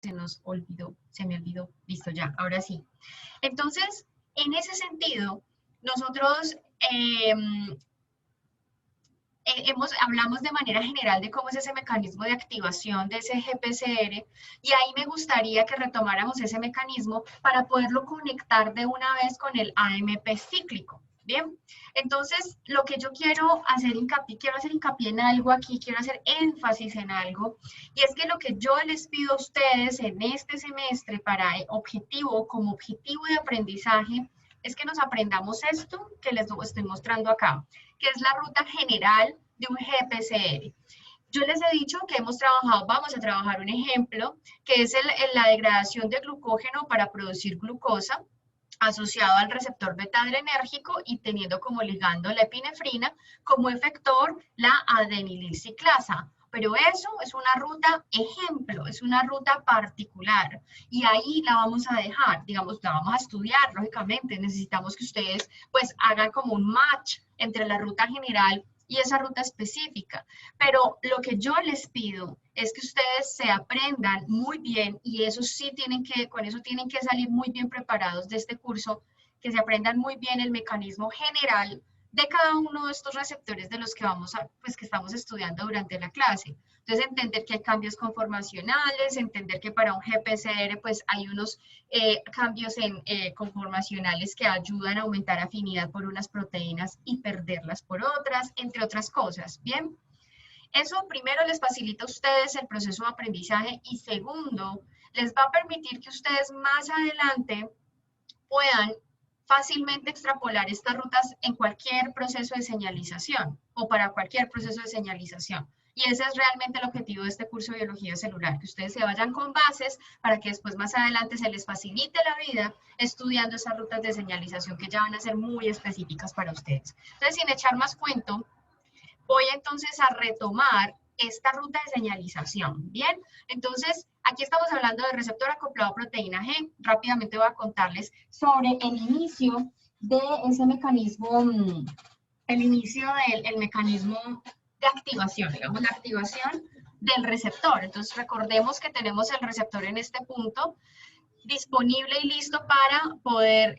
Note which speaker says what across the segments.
Speaker 1: se nos olvidó, se me olvidó, listo ya, ahora sí. Entonces, en ese sentido, nosotros hablamos de manera general de cómo es ese mecanismo de activación de ese GPCR y ahí me gustaría que retomáramos ese mecanismo para poderlo conectar de una vez con el AMP cíclico. Bien, entonces lo que yo quiero hacer hincapié en algo aquí, quiero hacer énfasis en algo, y es que lo que yo les pido a ustedes en este semestre para como objetivo de aprendizaje, es que nos aprendamos esto que les estoy mostrando acá, que es la ruta general de un GPCR. Yo les he dicho que vamos a trabajar un ejemplo, que es la degradación de glucógeno para producir glucosa, asociado al receptor beta-adrenérgico y teniendo como ligando la epinefrina, como efector la adenilciclasa. Pero eso es una ruta ejemplo, es una ruta particular y ahí la vamos a dejar, digamos, la vamos a estudiar, lógicamente, necesitamos que ustedes pues hagan como un match entre la ruta general y esa ruta específica. Pero lo que yo les pido es que ustedes se aprendan muy bien y eso sí con eso tienen que salir muy bien preparados de este curso, que se aprendan muy bien el mecanismo general de cada uno de estos receptores de los que que estamos estudiando durante la clase. Entonces, entender que hay cambios conformacionales, entender que para un GPCR pues hay unos cambios conformacionales que ayudan a aumentar afinidad por unas proteínas y perderlas por otras, entre otras cosas, ¿bien? Eso primero les facilita a ustedes el proceso de aprendizaje y segundo, les va a permitir que ustedes más adelante puedan fácilmente extrapolar estas rutas en cualquier proceso de señalización o para cualquier proceso de señalización. Y ese es realmente el objetivo de este curso de biología celular, que ustedes se vayan con bases para que después más adelante se les facilite la vida estudiando esas rutas de señalización que ya van a ser muy específicas para ustedes. Entonces, sin echar más cuento, voy entonces a retomar esta ruta de señalización. Bien, entonces aquí estamos hablando del receptor acoplado a proteína G. Rápidamente voy a contarles sobre el inicio de ese mecanismo, el inicio del mecanismo de activación, digamos, la activación del receptor. Entonces recordemos que tenemos el receptor en este punto disponible y listo para poder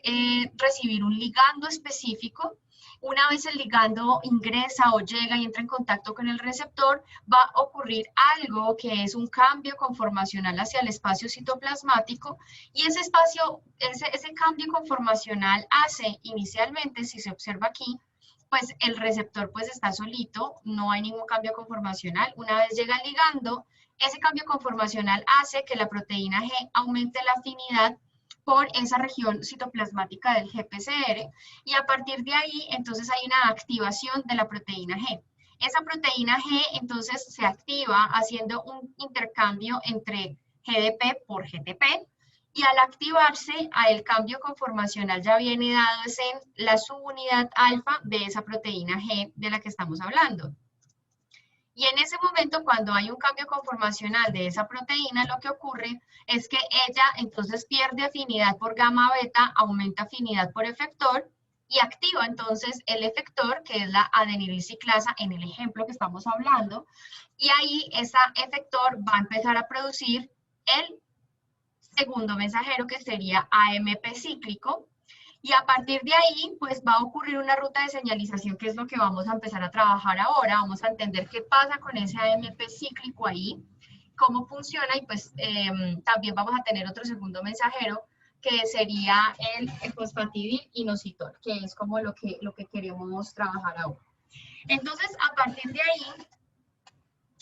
Speaker 1: recibir un ligando específico. Una vez el ligando ingresa o llega y entra en contacto con el receptor, va a ocurrir algo que es un cambio conformacional hacia el espacio citoplasmático y ese cambio conformacional hace inicialmente, si se observa aquí, pues el receptor pues está solito, no hay ningún cambio conformacional. Una vez llega el ligando, ese cambio conformacional hace que la proteína G aumente la afinidad por esa región citoplasmática del GPCR y a partir de ahí entonces hay una activación de la proteína G. Esa proteína G entonces se activa haciendo un intercambio entre GDP por GTP y al activarse el cambio conformacional ya viene dado en la subunidad alfa de esa proteína G de la que estamos hablando. Y en ese momento, cuando hay un cambio conformacional de esa proteína, lo que ocurre es que ella entonces pierde afinidad por gamma beta, aumenta afinidad por efector y activa entonces el efector, que es la adenilciclasa en el ejemplo que estamos hablando. Y ahí ese efector va a empezar a producir el segundo mensajero, que sería AMP cíclico. Y a partir de ahí, pues va a ocurrir una ruta de señalización, que es lo que vamos a empezar a trabajar ahora. Vamos a entender qué pasa con ese AMP cíclico ahí, cómo funciona, y pues también vamos a tener otro segundo mensajero, que sería el fosfatidil-inositol, que es como lo que queremos trabajar ahora. Entonces, a partir de ahí,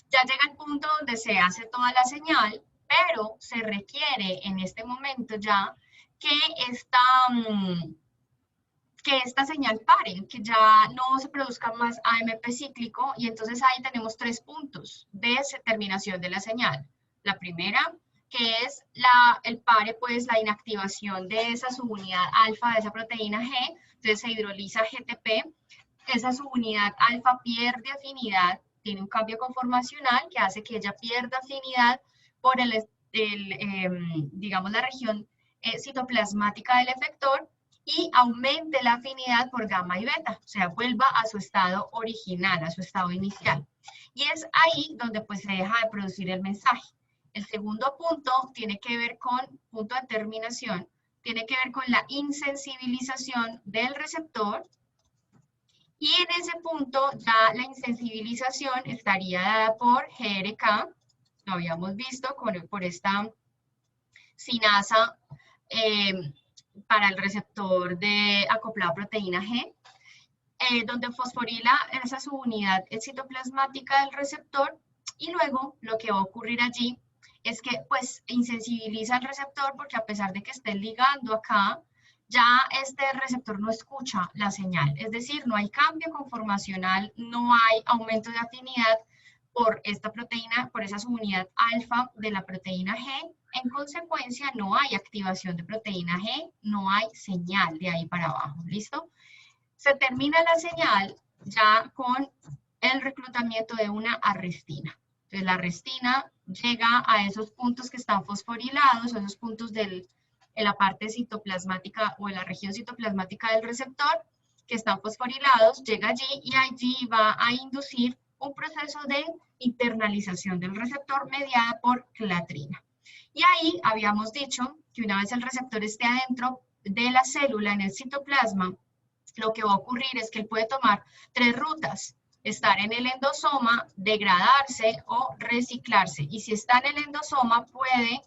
Speaker 1: ya llega el punto donde se hace toda la señal, pero se requiere en este momento ya que esta señal pare, que ya no se produzca más AMP cíclico, y entonces ahí tenemos 3 puntos de terminación de la señal. La primera, que es el pare, pues la inactivación de esa subunidad alfa de esa proteína G, entonces se hidroliza GTP, esa subunidad alfa pierde afinidad, tiene un cambio conformacional que hace que ella pierda afinidad por digamos, la región citoplasmática del efector y aumente la afinidad por gamma y beta, o sea, vuelva a su estado original, a su estado inicial. Y es ahí donde pues se deja de producir el mensaje. El segundo punto tiene que ver con, punto de terminación, tiene que ver con la insensibilización del receptor. Y en ese punto ya la insensibilización estaría dada por GRK, lo habíamos visto por esta sinasa para el receptor de acoplado proteína G, donde fosforila esa subunidad citoplasmática del receptor, y luego lo que va a ocurrir allí es que pues insensibiliza al receptor, porque a pesar de que esté ligando acá, ya este receptor no escucha la señal, es decir, no hay cambio conformacional, no hay aumento de afinidad por esta proteína, por esa subunidad alfa de la proteína G. En consecuencia, no hay activación de proteína G, no hay señal de ahí para abajo, ¿listo? Se termina la señal ya con el reclutamiento de una arrestina. Entonces, la arrestina llega a esos puntos que están fosforilados, esos puntos en la parte citoplasmática o en la región citoplasmática del receptor, que están fosforilados, llega allí y allí va a inducir un proceso de internalización del receptor mediada por clatrina. Y ahí habíamos dicho que una vez el receptor esté adentro de la célula, en el citoplasma, lo que va a ocurrir es que él puede tomar 3 rutas: estar en el endosoma, degradarse o reciclarse. Y si está en el endosoma, puede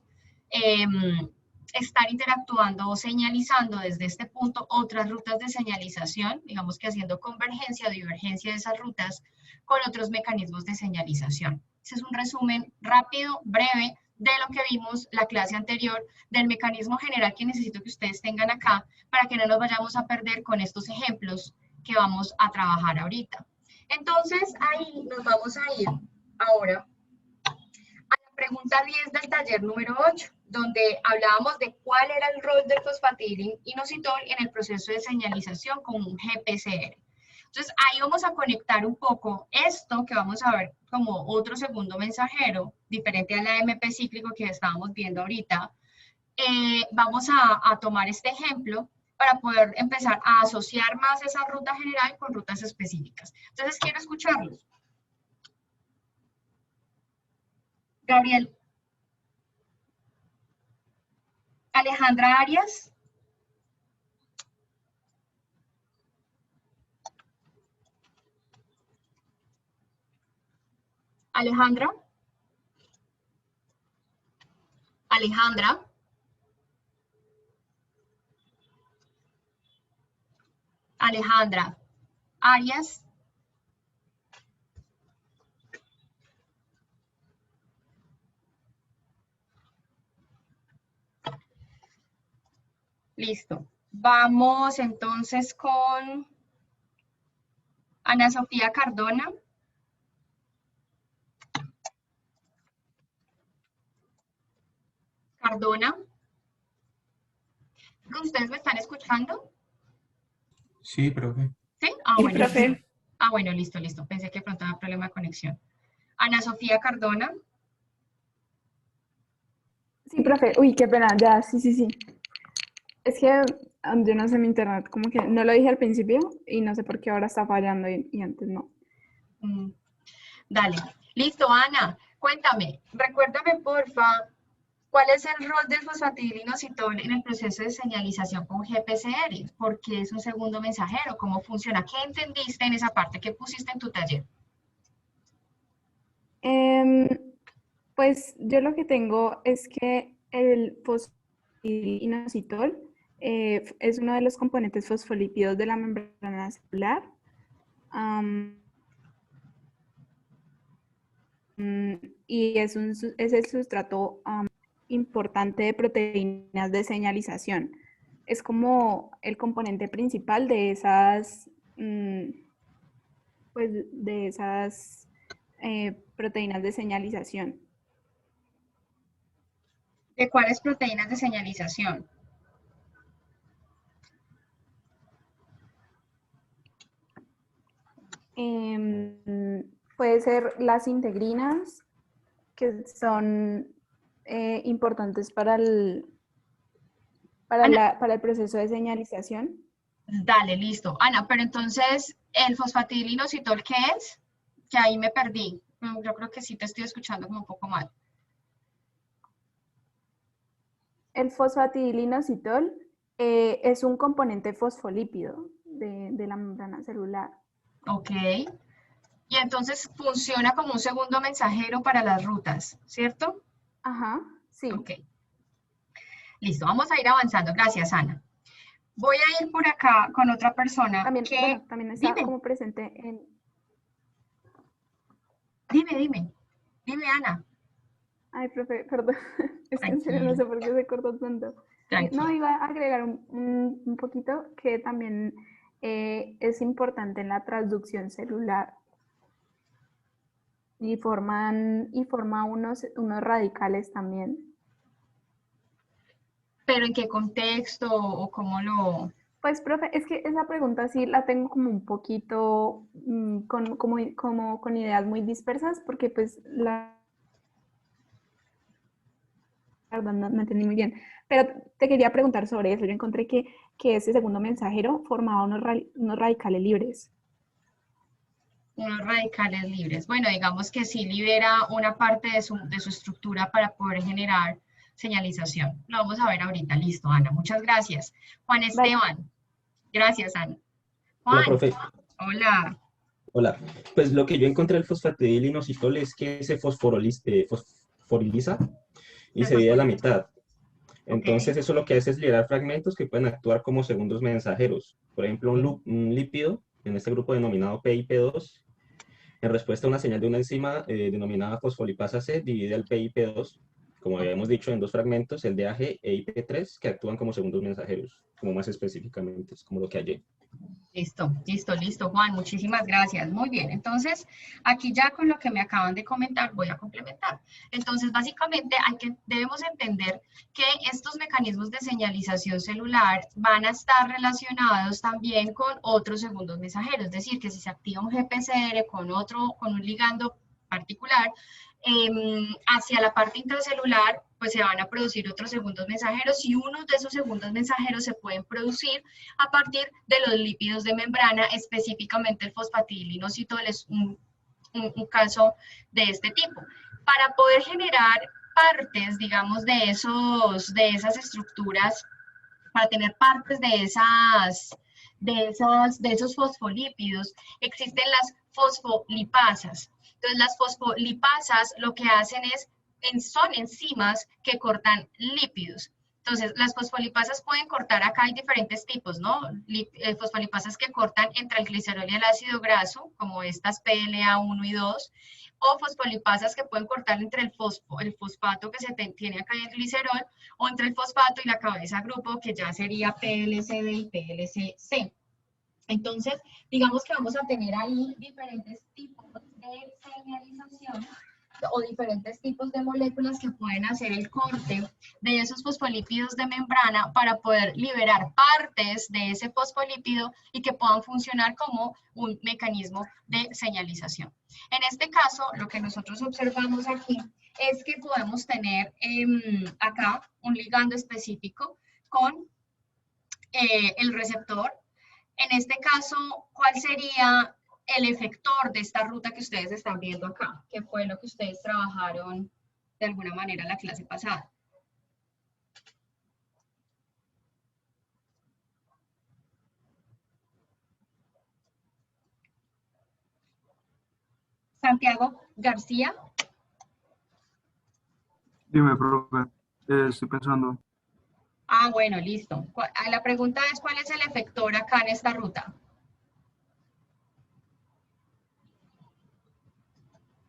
Speaker 1: estar interactuando o señalizando desde este punto otras rutas de señalización, digamos que haciendo convergencia o divergencia de esas rutas con otros mecanismos de señalización. Ese es un resumen rápido, breve, de lo que vimos la clase anterior, del mecanismo general que necesito que ustedes tengan acá, para que no nos vayamos a perder con estos ejemplos que vamos a trabajar ahorita. Entonces, ahí nos vamos a ir ahora a la pregunta 10 del taller número 8, donde hablábamos de cuál era el rol del fosfatidilinositol en el proceso de señalización con un GPCR. Entonces, ahí vamos a conectar un poco esto que vamos a ver como otro segundo mensajero, diferente al AMP cíclico que estábamos viendo ahorita. Vamos a tomar este ejemplo para poder empezar a asociar más esa ruta general con rutas específicas. Entonces, quiero escucharlos. Gabriel. Alejandra Arias. Alejandra. Alejandra. Alejandra Arias. Listo. Vamos entonces con Ana Sofía Cardona. Cardona. ¿Ustedes me están escuchando?
Speaker 2: Sí, profe.
Speaker 1: ¿Sí?
Speaker 3: Sí,
Speaker 1: Bueno.
Speaker 3: profe.
Speaker 1: Bueno, listo. Pensé que pronto había problema de conexión. Ana Sofía Cardona.
Speaker 3: Sí, profe. Uy, qué pena. Ya, sí. Es que yo no sé mi internet, como que no lo dije al principio y no sé por qué ahora está fallando y antes no.
Speaker 1: Dale. Listo, Ana. Cuéntame. Recuérdame, porfa, ¿cuál es el rol del fosfatidilinositol en el proceso de señalización con GPCR? ¿Por qué es un segundo mensajero? ¿Cómo funciona? ¿Qué entendiste en esa parte? ¿Qué pusiste en tu taller?
Speaker 3: Pues yo lo que tengo es que el fosfatidilinositol es uno de los componentes fosfolípidos de la membrana celular. Y es el sustrato importante de proteínas de señalización. Es como el componente principal de esas, proteínas de señalización.
Speaker 1: ¿De cuáles proteínas de señalización?
Speaker 3: Puede ser las integrinas, que son importantes para el proceso de señalización.
Speaker 1: Dale, listo. Ana, pero entonces, ¿el fosfatidilinositol qué es? Que ahí me perdí. Yo creo que sí te estoy escuchando como un poco mal.
Speaker 3: El fosfatidilinositol es un componente fosfolípido de la membrana celular.
Speaker 1: Ok. Y entonces funciona como un segundo mensajero para las rutas, ¿cierto?
Speaker 3: Ajá, sí.
Speaker 1: Ok. Listo, vamos a ir avanzando. Gracias, Ana. Voy a ir por acá con otra persona
Speaker 3: También,
Speaker 1: que...
Speaker 3: bueno, también está
Speaker 1: Dime,
Speaker 3: como presente en...
Speaker 1: dime, Ana.
Speaker 3: Ay, profe, perdón. Es que en serio no
Speaker 1: Tranquila,
Speaker 3: sé por qué se cortó tanto. No,
Speaker 1: tranquila.
Speaker 3: iba a agregar un poquito que también es importante en la transducción celular y forma unos radicales también.
Speaker 1: ¿Pero en qué contexto o cómo lo...?
Speaker 3: Pues, profe, es que esa pregunta sí la tengo como un poquito como con ideas muy dispersas, porque pues la verdad no entendí muy bien. Pero te quería preguntar sobre eso. Yo encontré que ese segundo mensajero formaba unos radicales libres.
Speaker 1: Unos radicales libres. Bueno, digamos que sí libera una parte de su estructura para poder generar señalización. Lo vamos a ver ahorita. Listo, Ana. Muchas gracias. Juan
Speaker 3: Vale.
Speaker 1: Esteban. Gracias, Ana.
Speaker 4: Hola,
Speaker 1: Juan.
Speaker 4: profe.
Speaker 1: Hola.
Speaker 4: Hola. Pues lo que yo encontré del fosfatidilinositol es que se fosforiliza y
Speaker 1: Se
Speaker 4: se divide a la
Speaker 1: fosforiza.
Speaker 4: mitad.
Speaker 1: Ok.
Speaker 4: Entonces eso lo que hace es liberar fragmentos que pueden actuar como segundos mensajeros. Por ejemplo, un lípido en este grupo denominado PIP2, en respuesta a una señal de una enzima denominada fosfolipasa C, divide al PIP2, como
Speaker 1: Ok.
Speaker 4: habíamos dicho, en dos fragmentos, el DAG e IP3, que actúan como segundos mensajeros, como más específicamente, es como lo que hallé.
Speaker 1: Listo, listo, listo, Juan, muchísimas gracias. Muy bien, entonces aquí ya con lo que me acaban de comentar voy a complementar. Entonces, básicamente debemos entender que estos mecanismos de señalización celular van a estar relacionados también con otros segundos mensajeros, es decir, que si se activa un GPCR con con un ligando particular, hacia la parte intracelular, pues se van a producir otros segundos mensajeros y uno de esos segundos mensajeros se pueden producir a partir de los lípidos de membrana, específicamente el fosfatidilinositol es un caso de este tipo. Para poder generar partes, digamos, de esas estructuras, para tener partes de esos fosfolípidos, existen las fosfolipasas. Entonces, las fosfolipasas lo que hacen son enzimas que cortan lípidos. Entonces, las fosfolipasas pueden cortar, acá hay diferentes tipos, ¿no? Fosfolipasas que cortan entre el glicerol y el ácido graso, como estas PLA1 y 2, o fosfolipasas que pueden cortar entre el fosfato que se tiene acá en el glicerol, o entre el fosfato y la cabeza grupo, que ya sería PLCD y PLCC. Entonces, digamos que vamos a tener ahí diferentes tipos de señalización o diferentes tipos de moléculas que pueden hacer el corte de esos fosfolípidos de membrana para poder liberar partes de ese fosfolípido y que puedan funcionar como un mecanismo de señalización. En este caso, lo que nosotros observamos aquí es que podemos tener acá un ligando específico con el receptor. En este caso, ¿cuál sería el efector de esta ruta que ustedes están viendo acá? Que fue lo que ustedes trabajaron de alguna manera en la clase pasada. Santiago García.
Speaker 2: Dime, profe. Estoy pensando.
Speaker 1: Ah, bueno, listo. La pregunta es, ¿cuál es el efector acá en esta ruta?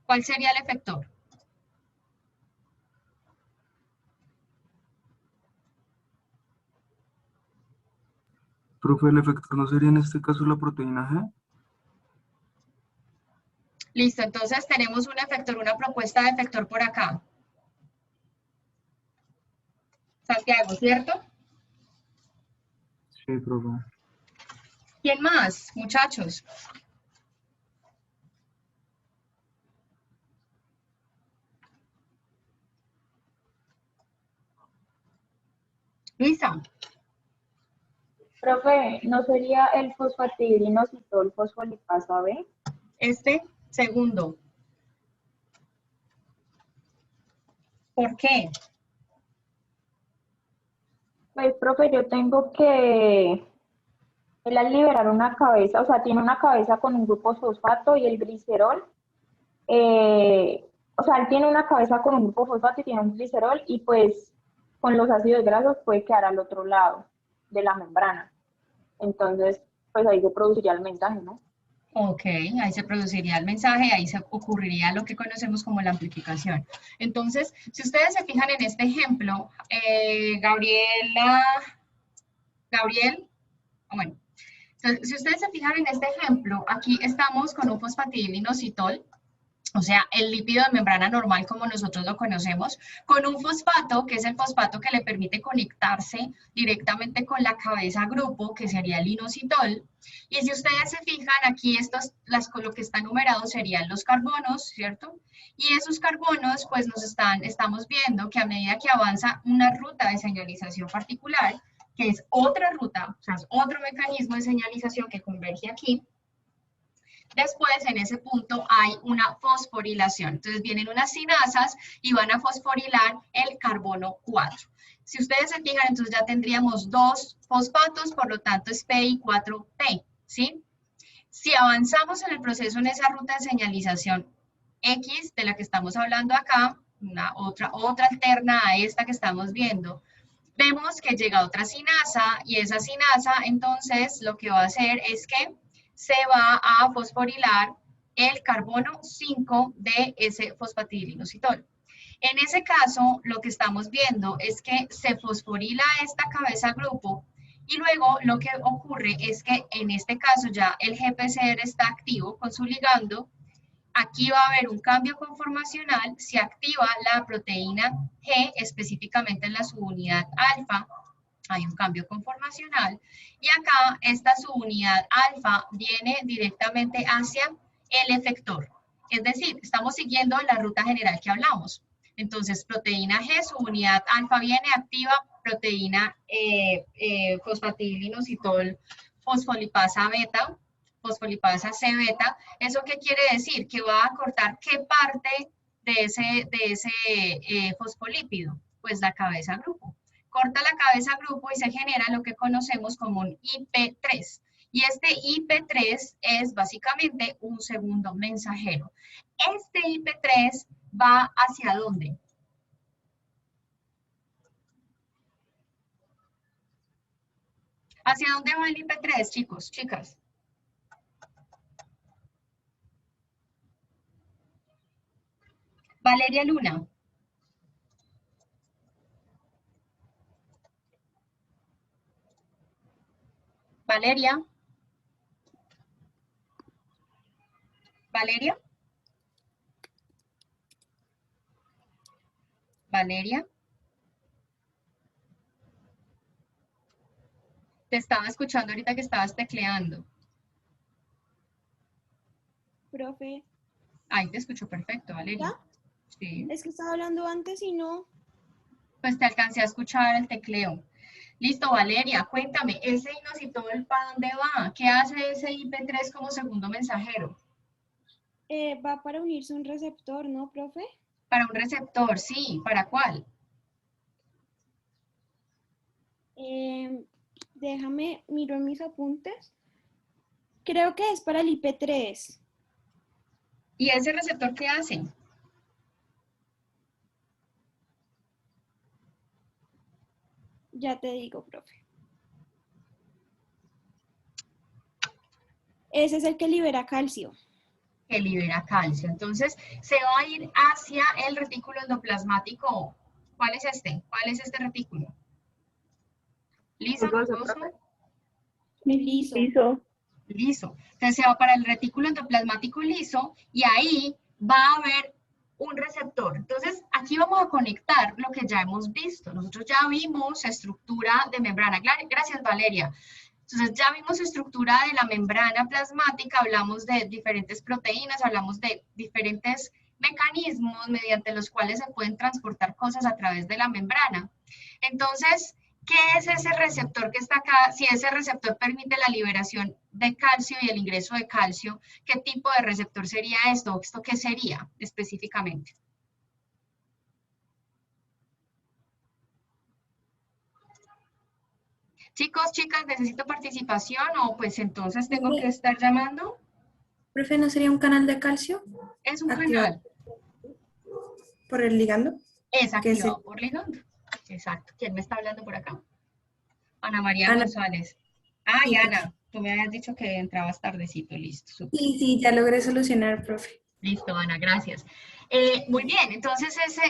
Speaker 1: ¿Cuál sería el efector?
Speaker 2: Profe, el efector no sería en este caso la proteína G.
Speaker 1: Listo, entonces tenemos un efector, una propuesta de efector por acá. Santiago, ¿cierto?
Speaker 2: Sí, profe.
Speaker 1: ¿Quién más, muchachos? Luisa.
Speaker 5: Profe, ¿no sería el fosfatidilinositol fosfolipasa B?
Speaker 1: Este segundo. ¿Por qué?
Speaker 5: Pues, profe, yo tengo que, él al liberar una cabeza, o sea, tiene una cabeza con un grupo fosfato y el glicerol, o sea, él tiene una cabeza con un grupo fosfato y tiene un glicerol y pues con los ácidos grasos puede quedar al otro lado de la membrana. Entonces, pues ahí se produciría el mensaje, ¿no?
Speaker 1: Ok, ahí se produciría el mensaje, ahí se ocurriría lo que conocemos como la amplificación. Entonces, si ustedes se fijan en este ejemplo, Gabriel, bueno, entonces, si ustedes se fijan en este ejemplo, aquí estamos con un fosfatidilinositol, o sea, el lípido de membrana normal como nosotros lo conocemos, con un fosfato, que es el fosfato que le permite conectarse directamente con la cabeza grupo, que sería el inositol. Y si ustedes se fijan, aquí lo que está numerado serían los carbonos, ¿cierto? Y esos carbonos, pues estamos viendo que a medida que avanza una ruta de señalización particular, que es otra ruta, o sea, es otro mecanismo de señalización que converge aquí, después, en ese punto, hay una fosforilación. Entonces, vienen unas cinasas y van a fosforilar el carbono 4. Si ustedes se fijan, entonces ya tendríamos dos fosfatos, por lo tanto es PI4P, ¿sí? Si avanzamos en el proceso en esa ruta de señalización X, de la que estamos hablando acá, otra alterna a esta que estamos viendo, vemos que llega otra cinasa y esa cinasa, entonces, lo que va a hacer es que se va a fosforilar el carbono 5 de ese fosfatidilinositol. En ese caso, lo que estamos viendo es que se fosforila esta cabeza grupo y luego lo que ocurre es que en este caso ya el GPCR está activo con su ligando. Aquí va a haber un cambio conformacional, se activa la proteína G, específicamente en la subunidad alfa, hay un cambio conformacional, y acá esta subunidad alfa viene directamente hacia el efector. Es decir, estamos siguiendo la ruta general que hablamos. Entonces, proteína G, subunidad alfa viene activa, proteína fosfatidilinositol, fosfolipasa beta, fosfolipasa C beta. ¿Eso qué quiere decir? Que va a cortar qué parte de ese fosfolípido, pues la cabeza grupo. Corta la cabeza grupo y se genera lo que conocemos como un IP3. Y este IP3 es básicamente un segundo mensajero. Este IP3 va ¿hacia dónde? ¿Hacia dónde va el IP3, chicos, chicas? Valeria Luna. Valeria. Valeria. Valeria. Te estaba escuchando ahorita que estabas tecleando.
Speaker 6: Profe.
Speaker 1: Ahí te escucho perfecto, Valeria.
Speaker 6: ¿Ya?
Speaker 1: Sí.
Speaker 6: Es que estaba hablando antes y no.
Speaker 1: Pues te alcancé a escuchar el tecleo. Listo, Valeria, cuéntame, ¿ese inositol para dónde va? ¿Qué hace ese IP3 como segundo mensajero?
Speaker 6: Va para unirse a un receptor, ¿no, profe?
Speaker 1: Para un receptor, sí. ¿Para cuál?
Speaker 6: Déjame, miro en mis apuntes. Creo que es para el IP3.
Speaker 1: ¿Y ese receptor qué hace?
Speaker 6: Ya te digo, profe. Ese es el que libera calcio.
Speaker 1: Que libera calcio. Entonces, se va a ir hacia el retículo endoplasmático. ¿Cuál es este? ¿Cuál es este retículo? ¿Lisa? ¿Verdoso?
Speaker 6: Liso.
Speaker 1: Liso. Entonces se va para el retículo endoplasmático liso y ahí va a haber un receptor. Entonces aquí vamos a conectar lo que ya hemos visto. Nosotros ya vimos estructura de membrana. Gracias, Valeria. Entonces ya vimos estructura de la membrana plasmática, hablamos de diferentes proteínas, hablamos de diferentes mecanismos mediante los cuales se pueden transportar cosas a través de la membrana. Entonces, ¿qué es ese receptor que está acá? Si ese receptor permite la liberación de calcio y el ingreso de calcio, ¿qué tipo de receptor sería esto? ¿Esto qué sería específicamente? Chicos, chicas, necesito participación o pues entonces tengo que estar llamando.
Speaker 7: Profe, ¿no sería un canal de calcio
Speaker 1: Es un
Speaker 7: activado
Speaker 1: canal.
Speaker 7: por el ligando?
Speaker 1: Es
Speaker 7: Que es el-
Speaker 1: activado por ligando. Exacto. ¿Quién me está hablando por acá? Ana María
Speaker 7: Ana.
Speaker 1: González. Ay,
Speaker 7: Sí,
Speaker 1: Ana, tú me habías dicho que entrabas tardecito. Listo, súper.
Speaker 7: sí, ya logré solucionar, profe.
Speaker 1: Listo, Ana, gracias. Muy bien, entonces ese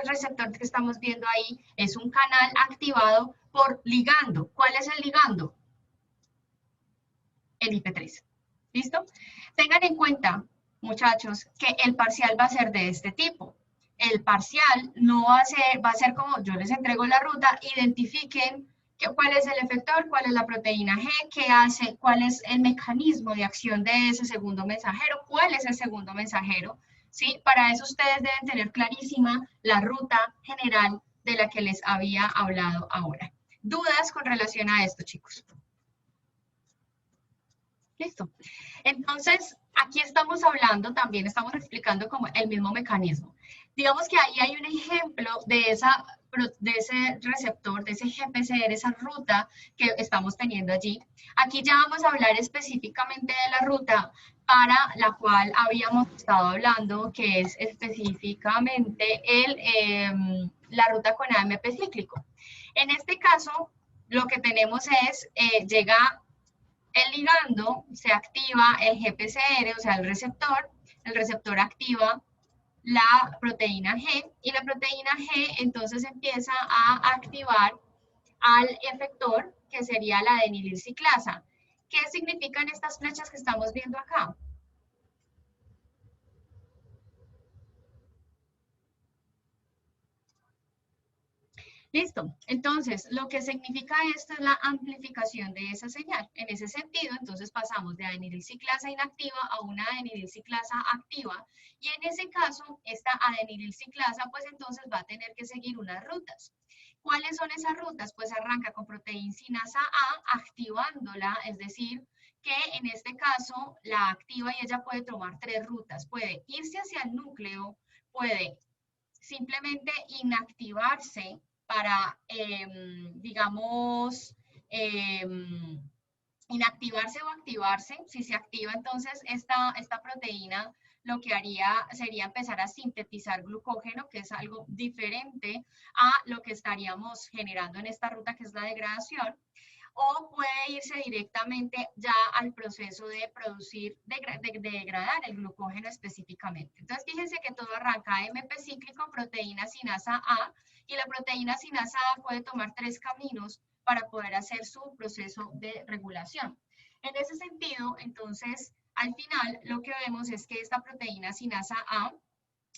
Speaker 1: receptor que estamos viendo ahí es un canal activado por ligando. ¿Cuál es el ligando? El IP3. ¿Listo? Tengan en cuenta, muchachos, que el parcial va a ser de este tipo. El parcial no va a ser como yo les entrego la ruta, identifiquen cuál es el efector, cuál es la proteína G, qué hace, cuál es el mecanismo de acción de ese segundo mensajero, cuál es el segundo mensajero, ¿sí? Para eso ustedes deben tener clarísima la ruta general de la que les había hablado ahora. ¿Dudas con relación a esto, chicos? Listo. Entonces, aquí estamos hablando, también estamos explicando como el mismo mecanismo. Digamos que ahí hay un ejemplo de ese receptor, de ese GPCR, esa ruta que estamos teniendo allí. Aquí ya vamos a hablar específicamente de la ruta para la cual habíamos estado hablando, que es específicamente la ruta con AMP cíclico. En este caso, lo que tenemos es, llega el ligando, se activa el GPCR, o sea, el receptor activa la proteína G, y la proteína G entonces empieza a activar al efector, que sería la adenililciclasa. ¿Qué significan estas flechas que estamos viendo acá? Listo. Entonces, lo que significa esto es la amplificación de esa señal. En ese sentido, entonces pasamos de adenililciclasa inactiva a una adenililciclasa activa. Y en ese caso, esta adenililciclasa, pues entonces va a tener que seguir unas rutas. ¿Cuáles son esas rutas? Pues arranca con proteincinasa A, activándola, es decir, que en este caso la activa y ella puede tomar 3 rutas. Puede irse hacia el núcleo, puede simplemente inactivarse para, digamos, inactivarse o activarse. Si se activa, entonces esta proteína lo que haría sería empezar a sintetizar glucógeno, que es algo diferente a lo que estaríamos generando en esta ruta, que es la degradación. O puede irse directamente ya al proceso de producir, de degradar el glucógeno específicamente. Entonces, fíjense que todo arranca AMP cíclico, proteína sinasa A, y la proteína sinasa A puede tomar 3 caminos para poder hacer su proceso de regulación. En ese sentido, entonces, al final, lo que vemos es que esta proteína sinasa A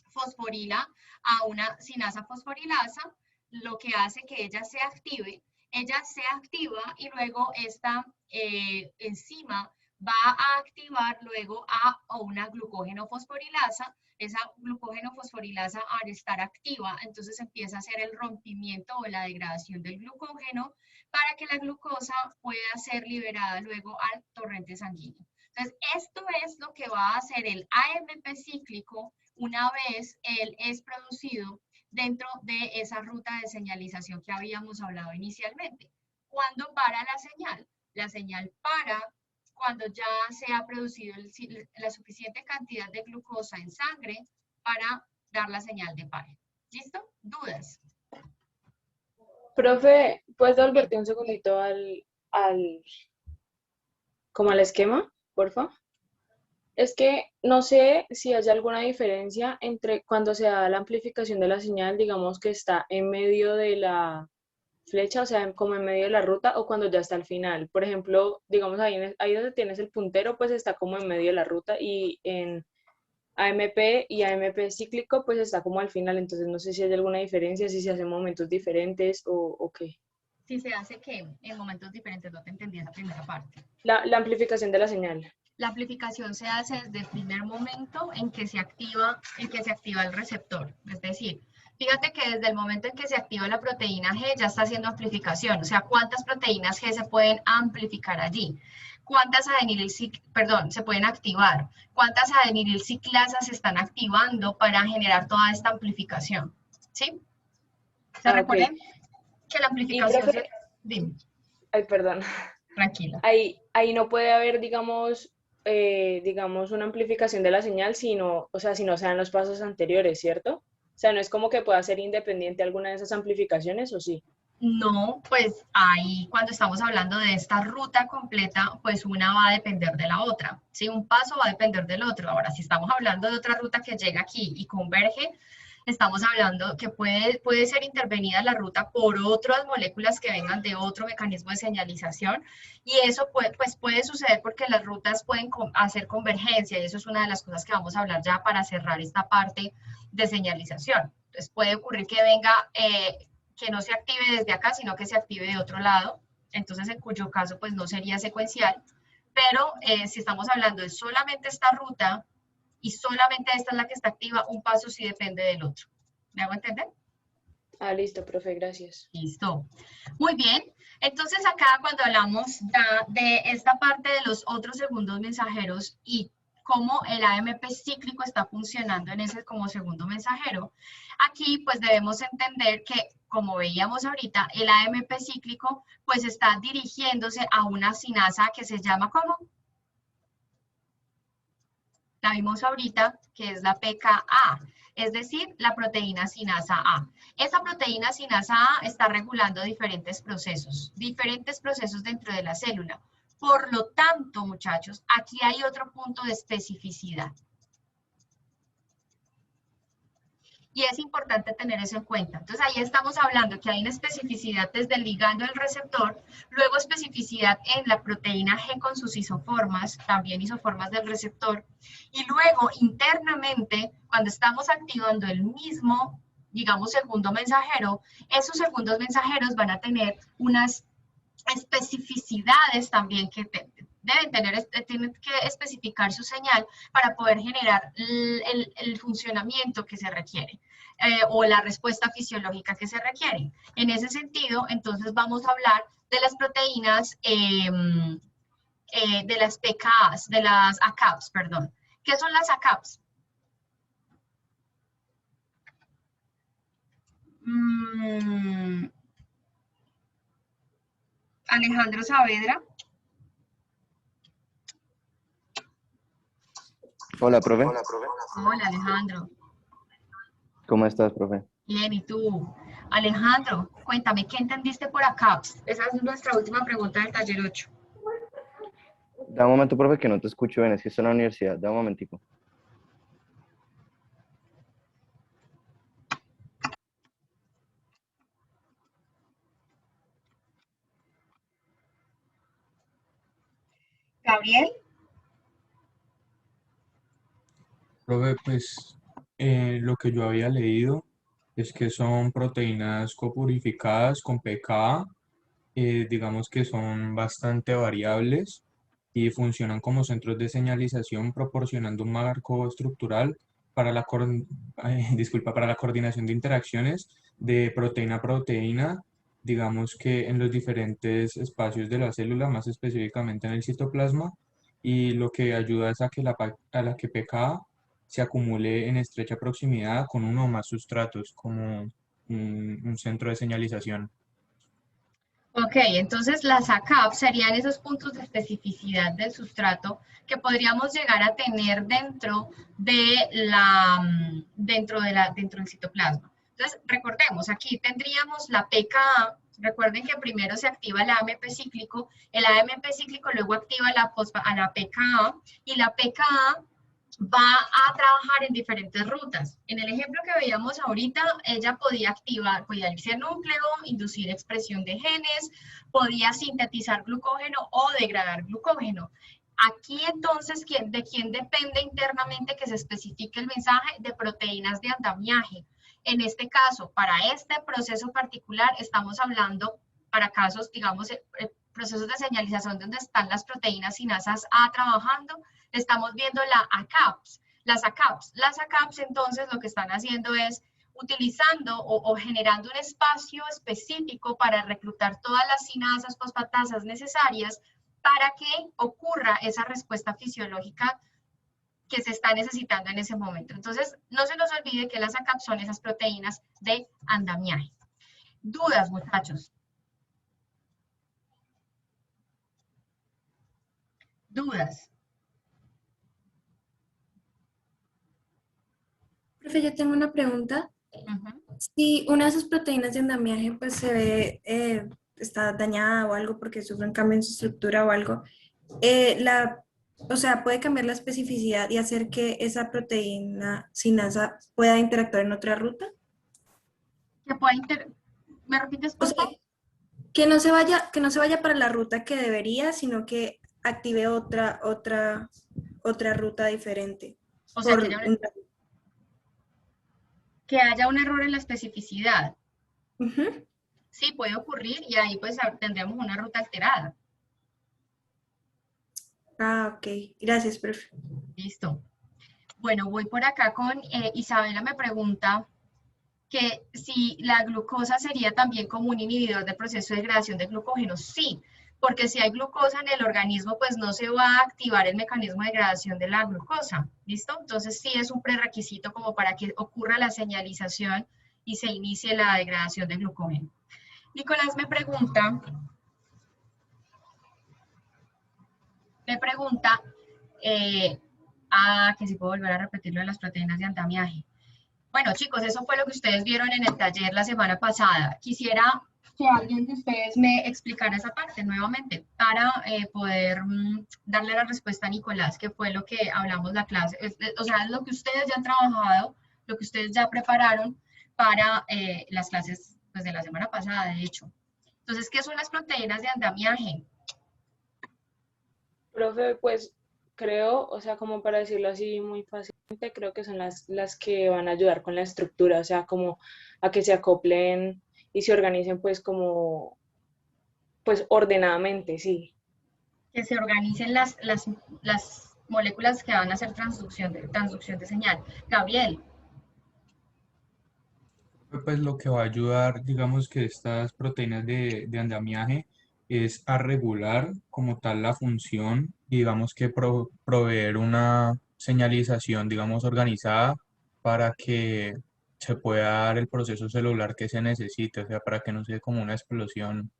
Speaker 1: fosforila a una sinasa fosforilasa, lo que hace que ella se active. Ella se activa y luego esta enzima va a activar luego a una glucógeno fosforilasa. Esa glucógeno fosforilasa, al estar activa, entonces empieza a hacer el rompimiento o la degradación del glucógeno para que la glucosa pueda ser liberada luego al torrente sanguíneo. Entonces, esto es lo que va a hacer el AMP cíclico una vez él es producido dentro de esa ruta de señalización que habíamos hablado inicialmente. ¿Cuándo para la señal? La señal para cuando ya se ha producido la suficiente cantidad de glucosa en sangre para dar la señal de pare. ¿Listo? ¿Dudas?
Speaker 8: Profe, ¿puedes volverte un segundito como al esquema, porfa? Es que no sé si hay alguna diferencia entre cuando se da la amplificación de la señal, digamos que está en medio de la flecha, o sea, como en medio de la ruta, o cuando ya está al final. Por ejemplo, digamos ahí donde tienes el puntero, pues está como en medio de la ruta, y en AMP y AMP cíclico, pues está como al final. Entonces no sé si hay alguna diferencia, si se hacen momentos diferentes o qué.
Speaker 1: Si se hace que en momentos diferentes, no te entendí esa primera parte.
Speaker 8: La amplificación de la señal.
Speaker 1: La amplificación se hace desde el primer momento en que se activa el receptor. Es decir, fíjate que desde el momento en que se activa la proteína G ya está haciendo amplificación. O sea, ¿cuántas proteínas G se pueden amplificar allí? ¿Cuántas se pueden activar? ¿Cuántas adenililciclasas se están activando para generar toda esta amplificación? ¿Sí? ¿Se recuerden? Que la amplificación Dime,
Speaker 8: Ay, perdón.
Speaker 1: tranquila.
Speaker 8: Ahí no puede haber, digamos, una amplificación de la señal, sino, o sea, si no se dan los pasos anteriores, ¿cierto? O sea, no es como que pueda ser independiente alguna de esas amplificaciones, ¿o sí?
Speaker 1: No, pues ahí cuando estamos hablando de esta ruta completa, pues una va a depender de la otra, ¿sí? Un paso va a depender del otro. Ahora, si estamos hablando de otra ruta que llega aquí y converge, estamos hablando que puede ser intervenida la ruta por otras moléculas que vengan de otro mecanismo de señalización y eso pues puede suceder porque las rutas pueden hacer convergencia y eso es una de las cosas que vamos a hablar ya para cerrar esta parte de señalización. Entonces puede ocurrir que venga... que no se active desde acá, sino que se active de otro lado, entonces en cuyo caso pues no sería secuencial, pero si estamos hablando de solamente esta ruta y solamente esta es la que está activa, un paso sí depende del otro. ¿Me hago entender?
Speaker 8: Ah, listo, profe, gracias.
Speaker 1: Listo. Muy bien. Entonces acá cuando hablamos ya de esta parte de los otros segundos mensajeros y cómo el AMP cíclico está funcionando en ese como segundo mensajero, aquí pues debemos entender que como veíamos ahorita, el AMP cíclico pues está dirigiéndose a una sinasa que se llama ¿cómo? La vimos ahorita, que es la PKA, es decir, la proteína sinasa A. Esa proteína sinasa A está regulando diferentes procesos dentro de la célula. Por lo tanto, muchachos, aquí hay otro punto de especificidad. Y es importante tener eso en cuenta. Entonces ahí estamos hablando que hay una especificidad desde el ligando al receptor, luego especificidad en la proteína G con sus isoformas, también isoformas del receptor, y luego internamente, cuando estamos activando el mismo, digamos, segundo mensajero, esos segundos mensajeros van a tener unas especificidades también que tienen que especificar su señal para poder generar el funcionamiento que se requiere o la respuesta fisiológica que se requiere. En ese sentido, entonces vamos a hablar de las proteínas, de las PKAs, de las ACAPs, perdón. ¿Qué son las ACAPs? Alejandro Saavedra.
Speaker 9: Hola, profe.
Speaker 1: Hola, Alejandro.
Speaker 9: ¿Cómo estás, profe?
Speaker 1: Bien, ¿y tú? Alejandro, cuéntame, ¿qué entendiste por ACAPs? Esa es nuestra última pregunta del taller 8.
Speaker 9: Da un momento, profe, que no te escucho bien, es que estoy en la universidad. Da un momentico.
Speaker 1: Gabriel.
Speaker 2: Profe, pues lo que yo había leído es que son proteínas copurificadas con pKa, digamos que son bastante variables y funcionan como centros de señalización proporcionando un marco estructural para la, disculpa, para la coordinación de interacciones de proteína a proteína, digamos que en los diferentes espacios de la célula, más específicamente en el citoplasma, y lo que ayuda es a que a la que pKa se acumule en estrecha proximidad con uno o más sustratos, como un centro de señalización.
Speaker 1: Ok, entonces las ACAP serían esos puntos de especificidad del sustrato que podríamos llegar a tener dentro del citoplasma. Entonces, recordemos, aquí tendríamos la PKA. Recuerden que primero se activa el AMP cíclico, el AMP cíclico luego activa a la PKA y la PKA va a trabajar en diferentes rutas. En el ejemplo que veíamos ahorita, ella podía irse al núcleo, inducir expresión de genes, podía sintetizar glucógeno o degradar glucógeno. Aquí entonces, ¿de quién depende internamente que se especifique el mensaje? De proteínas de andamiaje. En este caso, para este proceso particular, estamos hablando, para casos, digamos, procesos de señalización donde están las proteínas sinasas A trabajando, estamos viendo las ACAPs. Las ACAPs entonces lo que están haciendo es utilizando o generando un espacio específico para reclutar todas las sinasas fosfatasas necesarias para que ocurra esa respuesta fisiológica que se está necesitando en ese momento. Entonces, no se nos olvide que las ACAPs son esas proteínas de andamiaje. ¿Dudas, muchachos? dudas?
Speaker 7: Profe, yo tengo una pregunta.
Speaker 1: Ujú.
Speaker 7: Si una de sus proteínas de andamiaje pues se ve, está dañada o algo porque sufre un cambio en su estructura o algo, o sea, puede cambiar la especificidad y hacer que esa proteína sinasa pueda interactuar en otra ruta.
Speaker 1: ¿Que pueda ¿Me repites,
Speaker 7: O
Speaker 1: por
Speaker 7: sea,
Speaker 1: favor?
Speaker 7: que no se vaya para la ruta que debería, sino que active otra ruta diferente.
Speaker 1: O sea,
Speaker 7: Por
Speaker 1: que haya un error en la especificidad.
Speaker 7: Ujú.
Speaker 1: Sí, puede ocurrir y ahí pues tendremos una ruta alterada.
Speaker 7: Ah, ok. Gracias, profe.
Speaker 1: Listo. Bueno, voy por acá con Isabela me pregunta que si la glucosa sería también como un inhibidor del proceso de degradación de glucógeno. Sí, porque si hay glucosa en el organismo, pues no se va a activar el mecanismo de degradación de la glucosa. ¿Listo? Entonces sí es un prerequisito como para que ocurra la señalización y se inicie la degradación de glucógeno. Nicolás me pregunta que si puedo volver a repetir lo de las proteínas de andamiaje. Bueno, chicos, eso fue lo que ustedes vieron en el taller la semana pasada. Quisiera que alguien de ustedes me explicara esa parte nuevamente para poder darle la respuesta a Nicolás, que fue lo que hablamos la clase. O sea, lo que ustedes ya han trabajado, lo que ustedes ya prepararon para las clases pues, de la semana pasada, de hecho. Entonces, ¿qué son las proteínas de andamiaje?
Speaker 8: Profe, pues creo, o sea, como para decirlo así muy fácilmente, creo que son las que van a ayudar con la estructura, o sea, como a que se acoplen y se organicen pues como, pues ordenadamente, sí.
Speaker 1: Que se organicen las moléculas que van a hacer transducción de señal. Gabriel.
Speaker 2: Pues lo que va a ayudar, digamos que estas proteínas de andamiaje es a regular como tal la función y digamos que proveer una señalización, digamos, organizada para que se pueda dar el proceso celular que se necesite, o sea, para que no sea como una explosión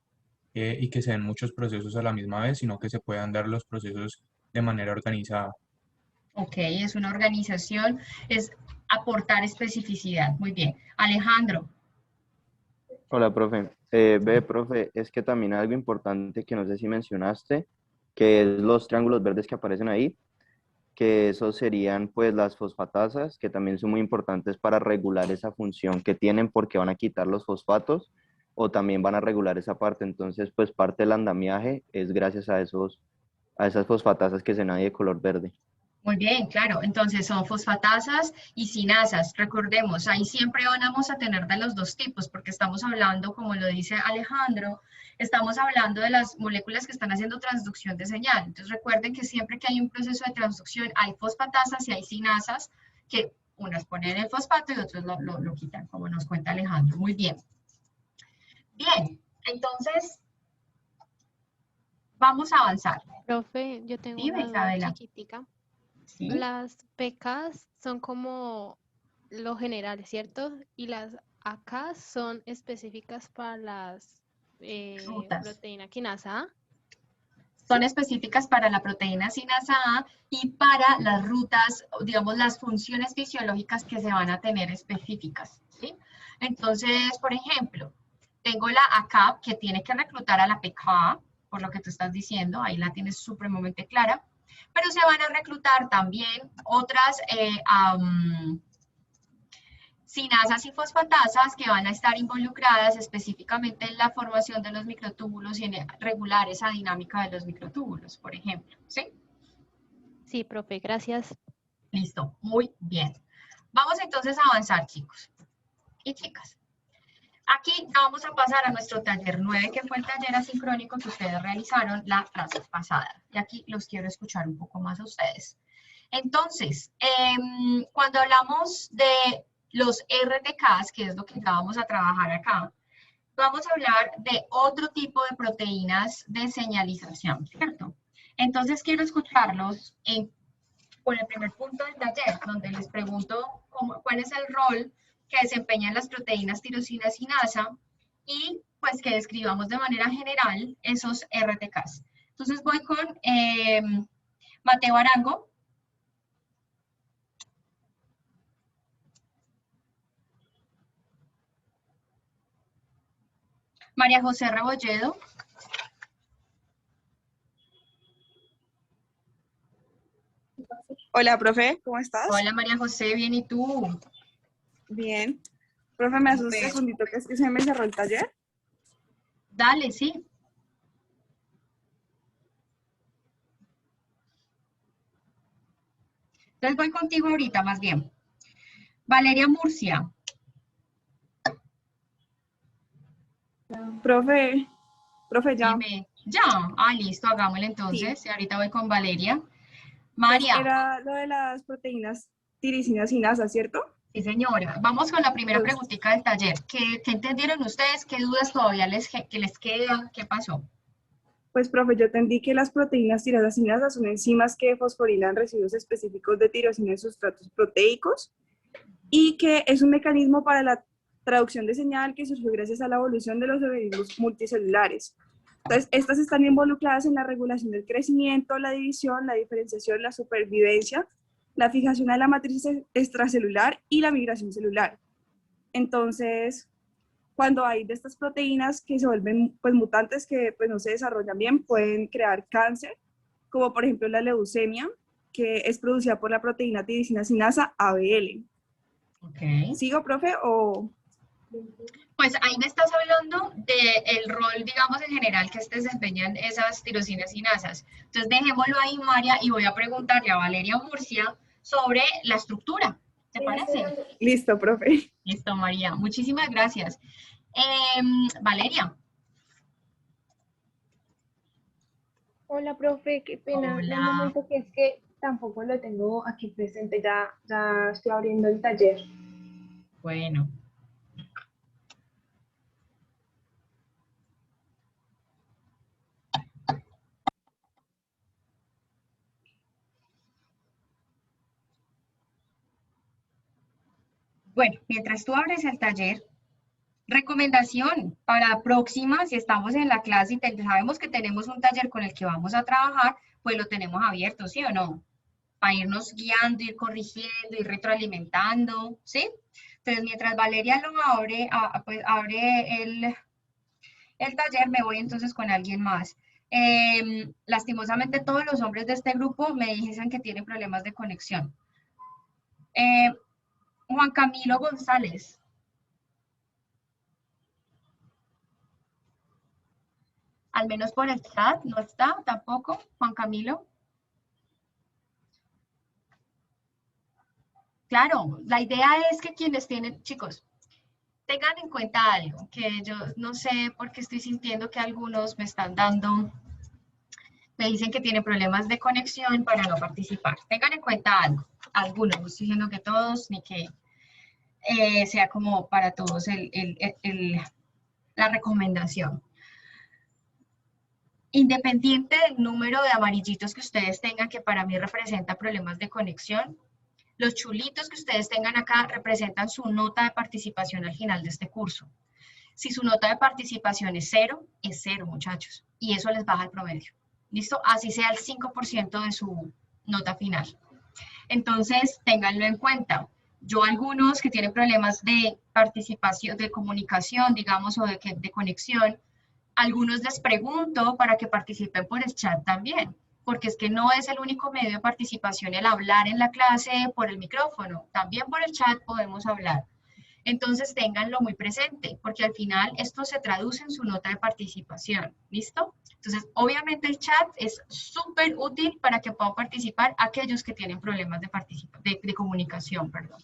Speaker 2: y que se den muchos procesos a la misma vez, sino que se puedan dar los procesos de manera organizada.
Speaker 1: Ok, es una organización, es aportar especificidad. Muy bien. Alejandro.
Speaker 9: Hola, profe. Profe, es que también algo importante que no sé si mencionaste, que es los triángulos verdes que aparecen ahí, que esos serían pues las fosfatasas, que también son muy importantes para regular esa función que tienen porque van a quitar los fosfatos o también van a regular esa parte. Entonces, pues parte del andamiaje es gracias a esas fosfatasas que se dan ahí de color verde.
Speaker 1: Muy bien, claro. Entonces son fosfatasas y sinasas. Recordemos, ahí siempre vamos a tener de los dos tipos, porque estamos hablando, como lo dice Alejandro, estamos hablando de las moléculas que están haciendo transducción de señal. Entonces recuerden que siempre que hay un proceso de transducción hay fosfatasas y hay sinasas que unas ponen el fosfato y otros lo quitan, como nos cuenta Alejandro. Muy bien. Bien, entonces vamos a avanzar.
Speaker 10: Profe, yo tengo
Speaker 1: Dime,
Speaker 10: una duda
Speaker 1: Isabela.
Speaker 10: chiquitica.
Speaker 1: ¿Sí?
Speaker 10: Las PKs son como lo general, ¿cierto? Y las AK son específicas para las
Speaker 1: Rutas.
Speaker 10: proteína quinasa A.
Speaker 1: Son específicas para la proteína sinasa A y para las rutas, digamos, las funciones fisiológicas que se van a tener específicas, ¿sí? Entonces, por ejemplo, tengo la ACAP que tiene que reclutar a la PK, por lo que tú estás diciendo, ahí la tienes supremamente clara, pero se van a reclutar también otras sinasas y fosfatasas que van a estar involucradas específicamente en la formación de los microtúbulos y en regular esa dinámica de los microtúbulos, por ejemplo, ¿sí?
Speaker 10: Sí, profe, gracias.
Speaker 1: Listo, muy bien. Vamos entonces a avanzar, chicos y chicas. Aquí ya vamos a pasar a nuestro taller 9, que fue el taller asincrónico que ustedes realizaron la clase pasada. Y aquí los quiero escuchar un poco más a ustedes. Entonces, cuando hablamos de los RTKs, que es lo que ya vamos a trabajar acá, vamos a hablar de otro tipo de proteínas de señalización, ¿cierto? Entonces quiero escucharlos con el primer punto del taller, donde les pregunto cuál es el rol que desempeñan las proteínas tirosina y sinasa y pues que describamos de manera general esos RTKs. Entonces voy con Mateo Arango. María José Rebolledo.
Speaker 11: Hola, profe, ¿cómo estás?
Speaker 1: Hola María José, bien, ¿y tú?
Speaker 11: Bien. Profe, me asusta un
Speaker 1: Súper.
Speaker 11: segundito, que es que se me cerró el taller.
Speaker 1: Dale, sí. Entonces voy contigo ahorita, más bien. Valeria Murcia.
Speaker 11: Profe, ya.
Speaker 1: Dime. Ya. Ah, listo, hagámoslo
Speaker 11: Sí.
Speaker 1: entonces. Y ahorita voy con Valeria.
Speaker 11: Pues
Speaker 1: María.
Speaker 11: era lo de las proteínas tirosina sinasa, ¿cierto?
Speaker 1: Sí, señora. Vamos con la primera
Speaker 11: Pues,
Speaker 1: preguntita del taller. ¿Qué entendieron ustedes? ¿Qué dudas todavía que les quedan? ¿Qué pasó?
Speaker 11: pues, profe, yo entendí que las proteínas tirosina sinasa son enzimas que fosforilan residuos específicos de tirosina en sustratos proteicos y que es un mecanismo para la traducción de señal que surgió gracias a la evolución de los organismos multicelulares. Entonces, estas están involucradas en la regulación del crecimiento, la división, la diferenciación, la supervivencia, la fijación a la matriz extracelular y la migración celular. Entonces, cuando hay de estas proteínas que se vuelven pues, mutantes, que pues, no se desarrollan bien, pueden crear cáncer, como por ejemplo la leucemia, que es producida por la proteína tirosina sinasa ABL.
Speaker 1: Ok.
Speaker 11: ¿Sigo, profe, o...?
Speaker 1: Pues ahí me estás hablando del rol, digamos, en general que se desempeñan esas tirosinas sinasas. Entonces dejémoslo ahí, María, y voy a preguntarle a Valeria Murcia sobre la estructura. ¿Te parece?
Speaker 11: Listo, profe.
Speaker 1: Listo, María. Muchísimas gracias. Valeria.
Speaker 12: Hola, profe, qué pena. Un
Speaker 1: Hola.
Speaker 12: momento que es que tampoco lo tengo aquí presente, ya estoy abriendo el taller.
Speaker 1: Bueno. Bueno, mientras tú abres el taller, recomendación para próxima, si estamos en la clase y sabemos que tenemos un taller con el que vamos a trabajar, pues lo tenemos abierto, ¿sí o no? Para irnos guiando, ir corrigiendo, ir retroalimentando, ¿sí? Entonces, mientras Valeria lo abre, pues abre el taller, me voy entonces con alguien más. Lastimosamente, todos los hombres de este grupo me dicen que tienen problemas de conexión. Juan Camilo González. Al menos por el chat, no está tampoco, Juan Camilo. Claro, la idea es que quienes tienen, chicos, tengan en cuenta algo, que yo no sé por qué estoy sintiendo que algunos me están dando, me dicen que tienen problemas de conexión para no participar. Tengan en cuenta algo, algunos, no estoy diciendo que todos, ni que sea como para todos la recomendación. Independiente del número de amarillitos que ustedes tengan, que para mí representa problemas de conexión, los chulitos que ustedes tengan acá representan su nota de participación al final de este curso. Si su nota de participación es cero, muchachos, y eso les baja el promedio. ¿Listo? Así sea el 5% de su nota final. Entonces, ténganlo en cuenta. Yo algunos que tienen problemas de participación, de comunicación, digamos, o de conexión, algunos les pregunto para que participen por el chat también, porque es que no es el único medio de participación el hablar en la clase por el micrófono, también por el chat podemos hablar. Entonces, ténganlo muy presente, porque al final esto se traduce en su nota de participación, ¿listo? Entonces, obviamente el chat es súper útil para que puedan participar aquellos que tienen problemas de comunicación, perdón.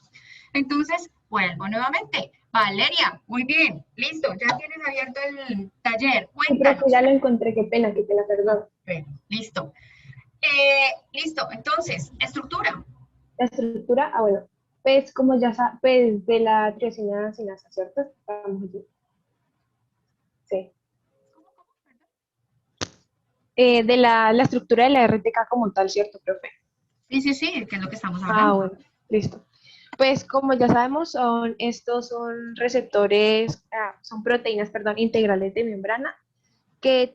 Speaker 1: Entonces, vuelvo nuevamente. Valeria, muy bien, listo, ya tienes abierto el taller, cuéntanos.
Speaker 12: Ya lo encontré, qué pena, perdón.
Speaker 1: Listo. Listo, entonces, estructura.
Speaker 12: La estructura, bueno, pues como ya sabes, pues de la tirosina sinasa, ¿cierto? Vamos allí. Sí. De la estructura de la RTK como tal, ¿cierto, profe?
Speaker 1: Sí, que es lo que estamos hablando.
Speaker 12: Bueno, listo. Pues como ya sabemos, estos son receptores, son proteínas, perdón, integrales de membrana que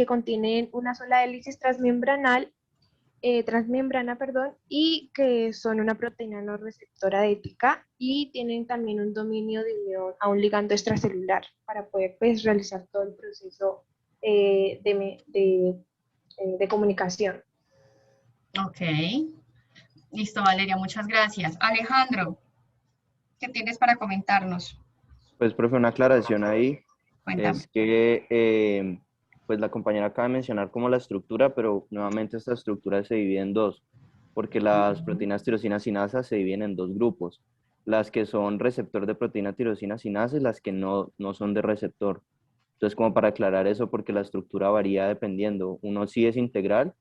Speaker 12: contienen una sola hélice transmembranal transmembrana, perdón, y que son una proteína no receptora de TK y tienen también un dominio de unión a un ligando extracelular para poder pues, realizar todo el proceso de comunicación.
Speaker 1: Ok. Listo, Valeria, muchas gracias. Alejandro, ¿qué tienes para comentarnos?
Speaker 9: Pues, profe, una aclaración ahí
Speaker 1: Cuéntame.
Speaker 9: es que pues la compañera acaba de mencionar como la estructura, pero nuevamente esta estructura se divide en dos, porque las proteínas tirosina sinasa se dividen en dos grupos, las que son receptor de proteína tirosina sinasa y las que no son de receptor. Entonces, como para aclarar eso, porque la estructura varía dependiendo, uno sí es integral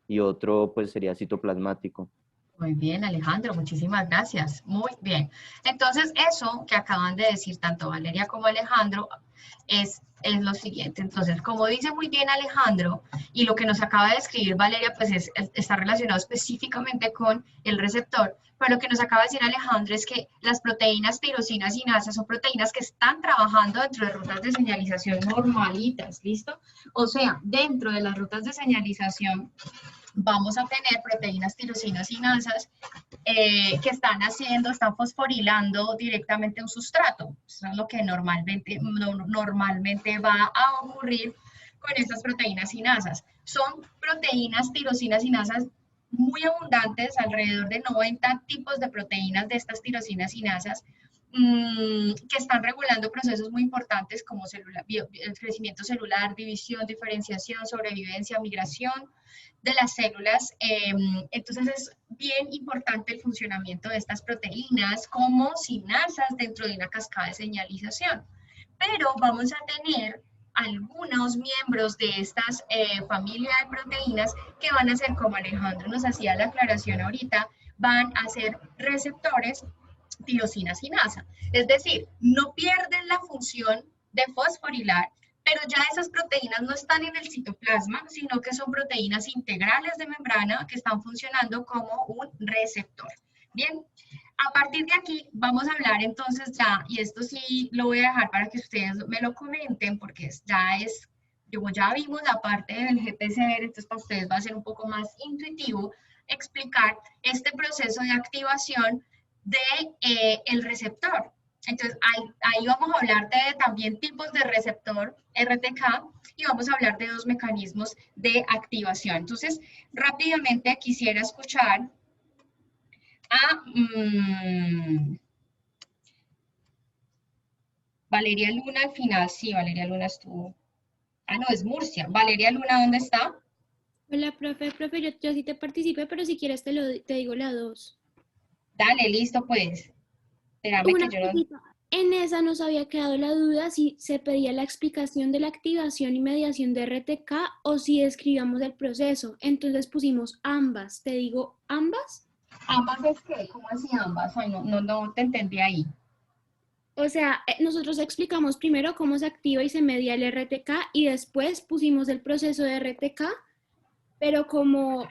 Speaker 9: y otro pues sería citoplasmático.
Speaker 1: Muy bien, Alejandro, muchísimas gracias. Muy bien. Entonces, eso que acaban de decir tanto Valeria como Alejandro es lo siguiente. Entonces, como dice muy bien Alejandro, y lo que nos acaba de escribir Valeria, pues está relacionado específicamente con el receptor, pero lo que nos acaba de decir Alejandro es que las proteínas tirosina sinasa son proteínas que están trabajando dentro de rutas de señalización normalitas, ¿listo? O sea, dentro de las rutas de señalización vamos a tener proteínas tirosina sinasas que están fosforilando directamente un sustrato. Eso es lo que normalmente va a ocurrir con estas proteínas sinasas. Son proteínas tirosina sinasas muy abundantes, alrededor de 90 tipos de proteínas de estas tirosinas sinasas, que están regulando procesos muy importantes como el crecimiento celular, división, diferenciación, sobrevivencia, migración de las células. Entonces es bien importante el funcionamiento de estas proteínas como sinasas dentro de una cascada de señalización. Pero vamos a tener algunos miembros de estas familias de proteínas que van a ser, como Alejandro nos hacía la aclaración ahorita, van a ser receptores tirosina sinasa. Es decir, no pierden la función de fosforilar, pero ya esas proteínas no están en el citoplasma, sino que son proteínas integrales de membrana que están funcionando como un receptor. Bien, a partir de aquí vamos a hablar entonces ya, y esto sí lo voy a dejar para que ustedes me lo comenten, porque ya vimos la parte del GPCR, entonces para ustedes va a ser un poco más intuitivo explicar este proceso de activación el receptor. Entonces, ahí vamos a hablar de también tipos de receptor RTK y vamos a hablar de dos mecanismos de activación. Entonces, rápidamente quisiera escuchar a Valeria Luna al final. Sí, Valeria Luna estuvo. Ah, no, es Murcia. Valeria Luna, ¿dónde está?
Speaker 6: Hola, profe, yo sí te participé, pero si quieres te digo la 2.
Speaker 1: Dale, listo, pues. Espérame
Speaker 6: Una
Speaker 1: que yo no...
Speaker 6: cosita, en esa nos había quedado la duda si se pedía la explicación de la activación y mediación de RTK o si describíamos el proceso. Entonces pusimos ambas. ¿Te digo ambas?
Speaker 1: ¿Ambas es qué? ¿Cómo así ambas? Ay, no te entendí ahí.
Speaker 6: O sea, nosotros explicamos primero cómo se activa y se media el RTK y después pusimos el proceso de RTK, pero como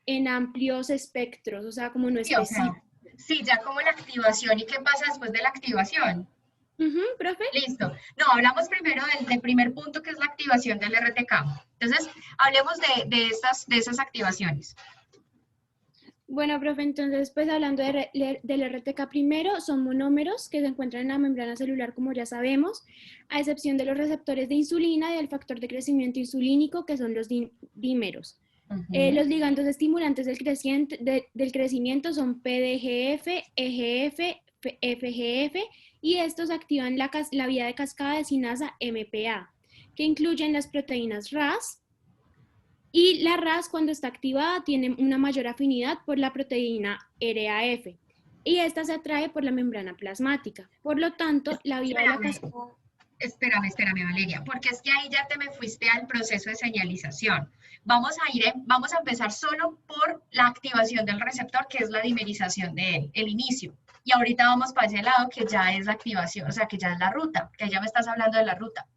Speaker 6: en amplios espectros, o sea, como no
Speaker 1: Sí, o sea,
Speaker 6: específico.
Speaker 1: sí, ya como la activación. ¿Y qué pasa después de la activación?
Speaker 6: ¿Profe?
Speaker 1: Listo. No, hablamos primero del primer punto, que es la activación del RTK. Entonces, hablemos de esas activaciones.
Speaker 6: Bueno, profe, entonces, pues hablando del RTK primero, son monómeros que se encuentran en la membrana celular, como ya sabemos, a excepción de los receptores de insulina y del factor de crecimiento insulínico, que son los dímeros. Los ligandos estimulantes del crecimiento son PDGF, EGF, FGF, y estos activan la vía de cascada de sinasa MPA, que incluyen las proteínas RAS, y la RAS, cuando está activada, tiene una mayor afinidad por la proteína RAF, y esta se atrae por la membrana plasmática. Por lo tanto, la vía de la cascada...
Speaker 1: Espérame, Valeria, porque es que ahí ya te me fuiste al proceso de señalización. Vamos a empezar solo por la activación del receptor, que es la dimerización de él, el inicio. Y ahorita vamos para ese lado, que ya es la activación, o sea, que ya es la ruta, que ya me estás hablando de la ruta.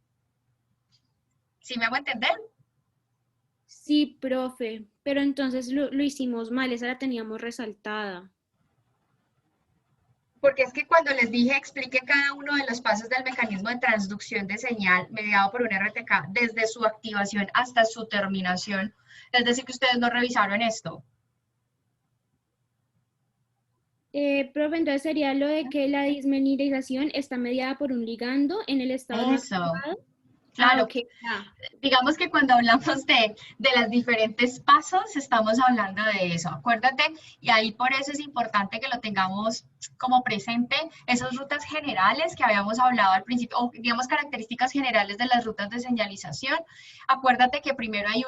Speaker 1: ¿Sí me hago entender?
Speaker 6: Sí, profe, pero entonces lo hicimos mal, esa la teníamos resaltada.
Speaker 1: porque es que cuando les dije explique cada uno de los pasos del mecanismo de transducción de señal mediado por un RTK desde su activación hasta su terminación, es decir que ustedes no revisaron esto.
Speaker 6: Profe, entonces sería lo de que la dismerización está mediada por un ligando en el estado no
Speaker 1: Eso.
Speaker 6: activado.
Speaker 1: Claro,
Speaker 6: Ok, ya.
Speaker 1: digamos que cuando hablamos de los diferentes pasos, estamos hablando de eso, acuérdate, y ahí por eso es importante que lo tengamos como presente, esas rutas generales que habíamos hablado al principio, o digamos características generales de las rutas de señalización. Acuérdate que primero hay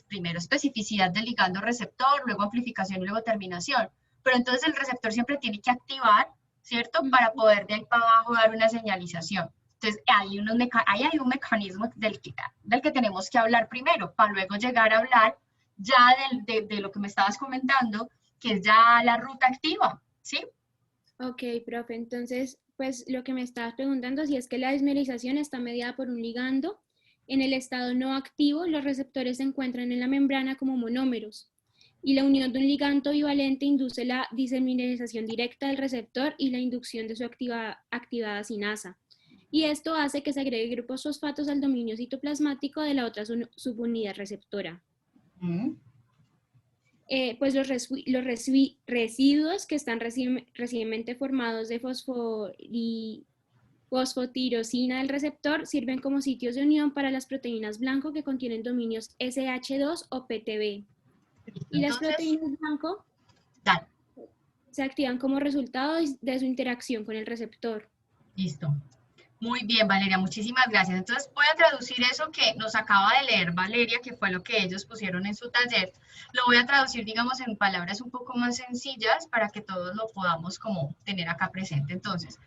Speaker 1: primero especificidad del ligando receptor, luego amplificación y luego terminación, pero entonces el receptor siempre tiene que activar, ¿cierto? Para poder de ahí para abajo dar una señalización. Entonces, ahí hay un mecanismo del que tenemos que hablar primero, para luego llegar a hablar ya de lo que me estabas comentando, que es ya la ruta activa, ¿sí?
Speaker 6: Ok, profe, entonces, pues lo que me estabas preguntando, si es que la dismerización está mediada por un ligando, en el estado no activo, los receptores se encuentran en la membrana como monómeros, y la unión de un ligando bivalente induce la dismerización directa del receptor y la inducción de su activada sinasa. Y esto hace que se agregue grupos fosfatos al dominio citoplasmático de la otra subunidad receptora. Pues los residuos que están recientemente formados de fosfotirosina del receptor sirven como sitios de unión para las proteínas blanco que contienen dominios SH2 o PTB. Y las proteínas blanco se activan como resultado de su interacción con el receptor.
Speaker 1: Listo. Muy bien, Valeria, muchísimas gracias. Entonces voy a traducir eso que nos acaba de leer Valeria, que fue lo que ellos pusieron en su taller. Lo voy a traducir, digamos, en palabras un poco más sencillas para que todos lo podamos como tener acá presente. Entonces,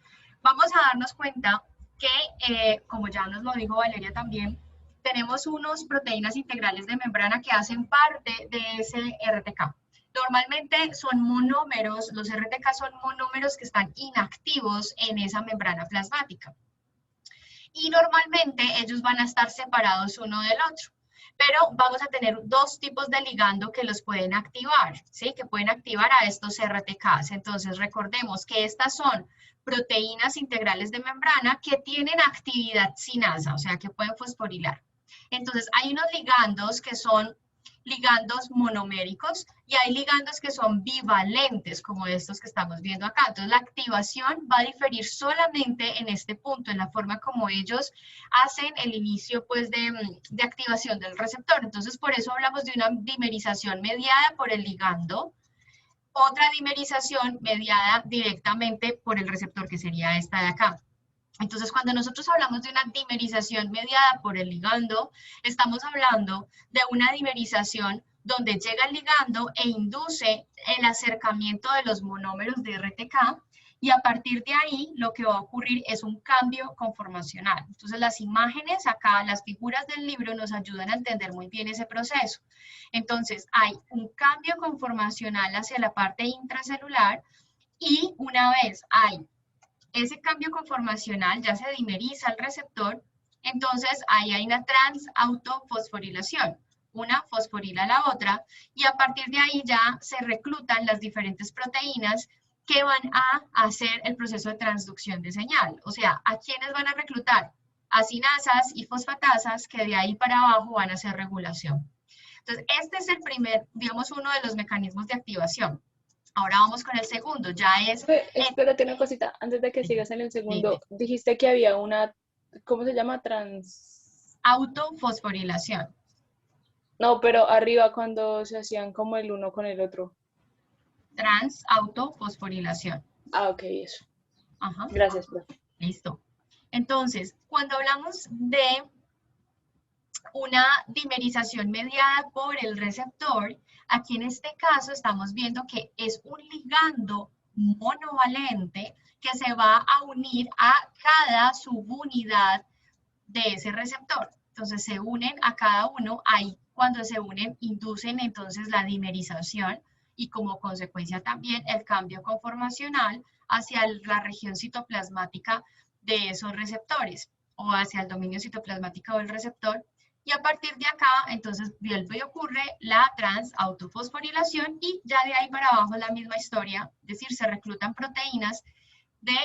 Speaker 1: vamos a darnos cuenta que, como ya nos lo dijo Valeria también, tenemos unos proteínas integrales de membrana que hacen parte de ese RTK. Normalmente son monómeros, los RTK son monómeros que están inactivos en esa membrana plasmática. Y normalmente ellos van a estar separados uno del otro. Pero vamos a tener dos tipos de ligando que los pueden activar, ¿sí? Que pueden activar a estos RTKs. Entonces, recordemos que estas son proteínas integrales de membrana que tienen actividad sinasa, o sea, que pueden fosforilar. Entonces, hay unos ligandos que son ligandos monoméricos y hay ligandos que son bivalentes, como estos que estamos viendo acá. Entonces, la activación va a diferir solamente en este punto, en la forma como ellos hacen el inicio pues, de activación del receptor. Entonces, por eso hablamos de una dimerización mediada por el ligando, otra dimerización mediada directamente por el receptor, que sería esta de acá. Entonces, cuando nosotros hablamos de una dimerización mediada por el ligando, estamos hablando de una dimerización donde llega el ligando e induce el acercamiento de los monómeros de RTK, y a partir de ahí lo que va a ocurrir es un cambio conformacional. Entonces, las imágenes acá, las figuras del libro nos ayudan a entender muy bien ese proceso. Entonces, hay un cambio conformacional hacia la parte intracelular y una vez hay ese cambio conformacional, ya se dimeriza el receptor, entonces ahí hay una transautofosforilación. Una fosforila a la otra y a partir de ahí ya se reclutan las diferentes proteínas que van a hacer el proceso de transducción de señal. O sea, ¿a quiénes van a reclutar? A sinasas y fosfatasas que de ahí para abajo van a hacer regulación. Entonces, este es el primer, digamos, uno de los mecanismos de activación. Ahora vamos con el segundo, ya es...
Speaker 8: Espérate una cosita, antes de que sigas en el segundo, dijiste que había una, ¿cómo se llama?
Speaker 1: Autofosforilación.
Speaker 8: No, pero arriba cuando se hacían como el uno con el otro.
Speaker 1: Transautofosforilación.
Speaker 8: Ah, ok, eso.
Speaker 1: Ajá.
Speaker 8: Gracias, profe.
Speaker 1: Listo. Entonces, cuando hablamos de una dimerización mediada por el receptor, aquí en este caso estamos viendo que es un ligando monovalente que se va a unir a cada subunidad de ese receptor. Entonces se unen a cada uno, ahí cuando se unen inducen entonces la dimerización y como consecuencia también el cambio conformacional hacia la región citoplasmática de esos receptores o hacia el dominio citoplasmático del receptor. Y a partir de acá, entonces, vuelve y ocurre la transautofosforilación y ya de ahí para abajo la misma historia, es decir, se reclutan proteínas de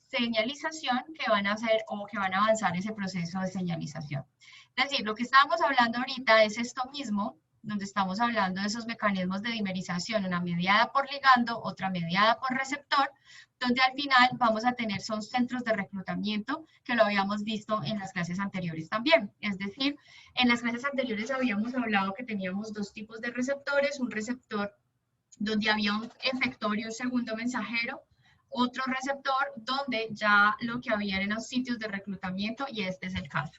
Speaker 1: señalización que van a hacer o que van a avanzar ese proceso de señalización. Es decir, lo que estábamos hablando ahorita es esto mismo, donde estamos hablando de esos mecanismos de dimerización, una mediada por ligando, otra mediada por receptor, donde al final vamos a tener son centros de reclutamiento, que lo habíamos visto en las clases anteriores también. Es decir, en las clases anteriores habíamos hablado que teníamos dos tipos de receptores, un receptor donde había un efector y un segundo mensajero, otro receptor donde ya lo que había eran los sitios de reclutamiento, y este es el caso.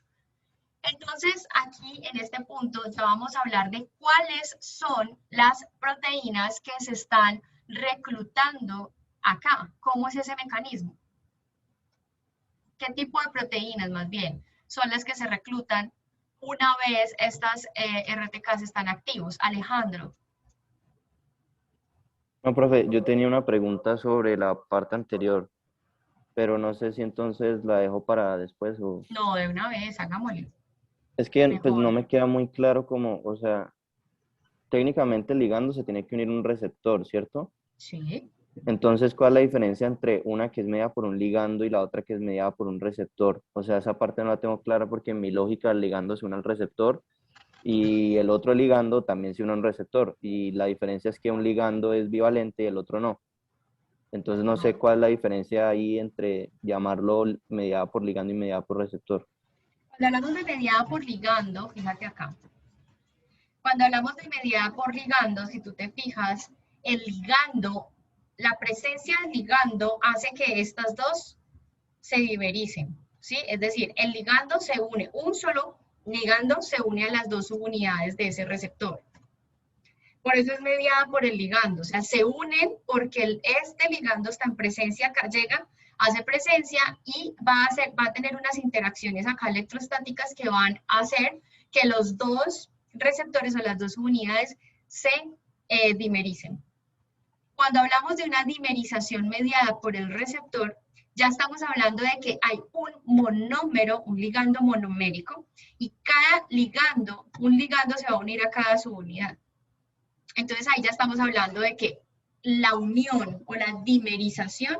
Speaker 1: Entonces, aquí en este punto ya vamos a hablar de cuáles son las proteínas que se están reclutando acá. ¿Cómo es ese mecanismo? ¿Qué tipo de proteínas, más bien, son las que se reclutan una vez estas RTKs están activos? Alejandro.
Speaker 9: No, profe, yo tenía una pregunta sobre la parte anterior, pero no sé si entonces la dejo para después o...
Speaker 1: No, de una vez, hagámoslo.
Speaker 9: Es que pues
Speaker 1: Mejor.
Speaker 9: no me queda muy claro cómo, o sea, técnicamente el ligando se tiene que unir un receptor, ¿cierto?
Speaker 1: Sí.
Speaker 9: Entonces, ¿cuál es la diferencia entre una que es mediada por un ligando y la otra que es mediada por un receptor? O sea, esa parte no la tengo clara porque en mi lógica el ligando se une al receptor y el otro ligando también se une a un receptor. Y la diferencia es que un ligando es bivalente y el otro no. Entonces, no sé cuál es la diferencia ahí entre llamarlo mediada por ligando y mediada por receptor.
Speaker 1: Cuando hablamos de mediada por ligando, fíjate acá. Cuando hablamos de mediada por ligando, si tú te fijas, el ligando, la presencia del ligando hace que estas dos se dimericen, ¿sí? Es decir, el ligando se une, un solo ligando se une a las dos subunidades de ese receptor. Por eso es mediada por el ligando, o sea, se unen porque este ligando está en presencia acá, llega, hace presencia y va a tener unas interacciones acá electrostáticas que van a hacer que los dos receptores o las dos unidades se dimericen. Cuando hablamos de una dimerización mediada por el receptor, ya estamos hablando de que hay un monómero, un ligando monomérico, y cada ligando, un ligando se va a unir a cada subunidad. Entonces ahí ya estamos hablando de que la unión o la dimerización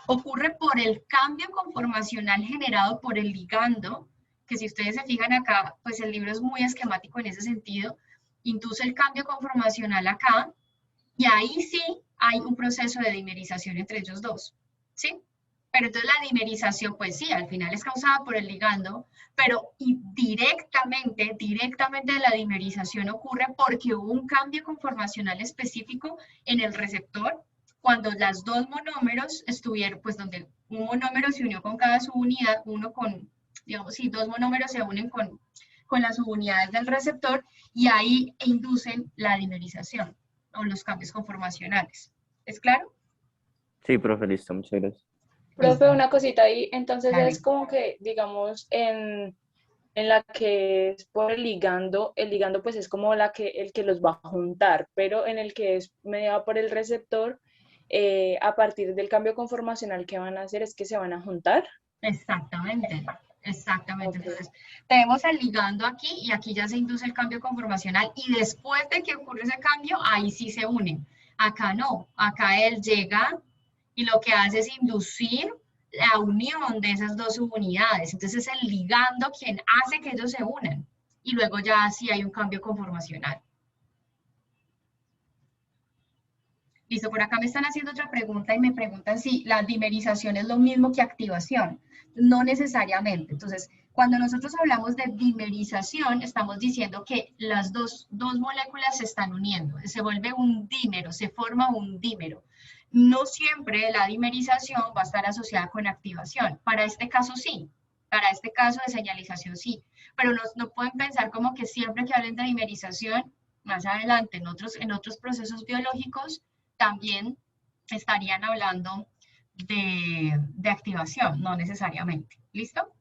Speaker 1: ocurre por el cambio conformacional generado por el ligando, que si ustedes se fijan acá, pues el libro es muy esquemático en ese sentido, induce el cambio conformacional acá, y ahí sí hay un proceso de dimerización entre ellos dos, ¿sí? Pero entonces la dimerización, pues sí, al final es causada por el ligando, pero directamente la dimerización ocurre porque hubo un cambio conformacional específico en el receptor cuando las dos monómeros estuvieron, pues donde un monómero se unió con cada subunidad, uno con, digamos, si dos monómeros se unen con las subunidades del receptor y ahí inducen la dimerización o los cambios conformacionales. ¿Es claro?
Speaker 9: Sí, profe, listo, muchas gracias.
Speaker 8: Profe, una cosita ahí, entonces
Speaker 1: Dale.
Speaker 8: es como que, digamos, en la que es por el ligando pues es como el que los va a juntar, pero en el que es mediado por el receptor, a partir del cambio conformacional que van a hacer es que se van a juntar.
Speaker 1: Exactamente, exactamente.
Speaker 8: Ok.
Speaker 1: Entonces, tenemos el ligando aquí y aquí ya se induce el cambio conformacional y después de que ocurre ese cambio, ahí sí se unen. Acá no, acá él llega y lo que hace es inducir la unión de esas dos subunidades. Entonces es el ligando quien hace que ellos se unan y luego ya sí hay un cambio conformacional. Listo, por acá me están haciendo otra pregunta y me preguntan si la dimerización es lo mismo que activación. No necesariamente. Entonces, cuando nosotros hablamos de dimerización, estamos diciendo que las dos moléculas se están uniendo. Se vuelve un dímero, se forma un dímero. No siempre la dimerización va a estar asociada con activación. Para este caso sí. Para este caso de señalización sí. Pero no pueden pensar como que siempre que hablen de dimerización, más adelante en otros procesos biológicos, también estarían hablando de activación, no necesariamente. ¿Listo?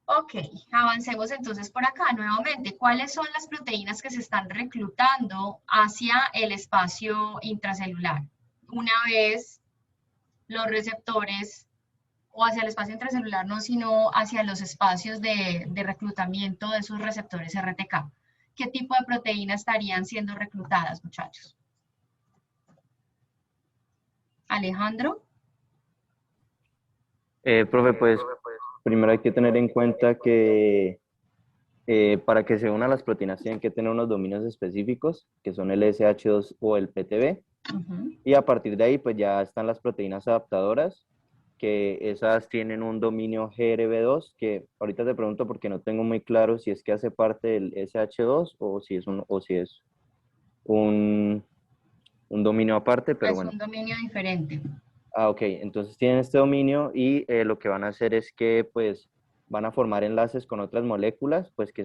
Speaker 1: Ok, avancemos entonces por acá nuevamente. ¿Cuáles son las proteínas que se están reclutando hacia el espacio intracelular? Una vez los receptores, o hacia el espacio intracelular, no, sino hacia los espacios de reclutamiento de esos receptores RTK. ¿Qué tipo de proteínas estarían siendo reclutadas, muchachos? Alejandro.
Speaker 9: Profe, pues primero hay que tener en cuenta que para que se unan las proteínas tienen que tener unos dominios específicos, que son el SH2 o el PTB, y a partir de ahí pues ya están las proteínas adaptadoras, que esas tienen un dominio GRB2, que ahorita te pregunto porque no tengo muy claro si es que hace parte del SH2 o si es un dominio aparte, pero
Speaker 1: Es
Speaker 9: bueno.
Speaker 1: un dominio diferente.
Speaker 9: Ok, entonces tienen este dominio y lo que van a hacer es que pues van a formar enlaces con otras moléculas, pues que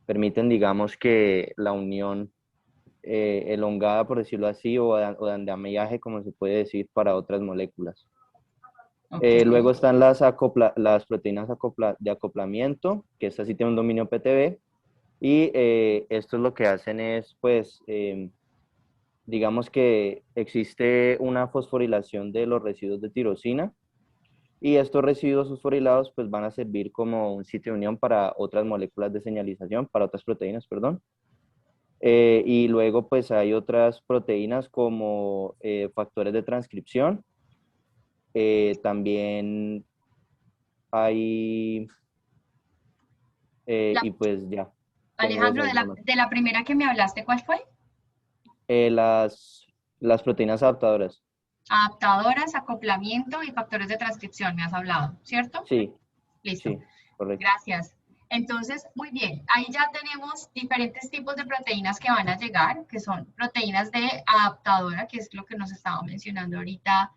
Speaker 9: permiten digamos que la unión elongada, por decirlo así, o de andamiaje, como se puede decir, para otras moléculas. Luego están las proteínas de acoplamiento, que estas sí tienen un dominio PTB, y esto es lo que hacen es pues digamos que existe una fosforilación de los residuos de tirosina y estos residuos fosforilados pues van a servir como un sitio de unión para otras moléculas de señalización, para otras proteínas, perdón. Y luego pues hay otras proteínas como factores de transcripción. También hay, y pues ya.
Speaker 1: Alejandro, de la primera que me hablaste, ¿cuál fue?
Speaker 9: Las proteínas adaptadoras.
Speaker 1: Adaptadoras, acoplamiento y factores de transcripción, me has hablado, ¿cierto?
Speaker 9: Sí.
Speaker 1: Listo.
Speaker 9: Sí, correcto.
Speaker 1: Gracias. Entonces, muy bien, ahí ya tenemos diferentes tipos de proteínas que van a llegar, que son proteínas de adaptadora, que es lo que nos estaba mencionando ahorita.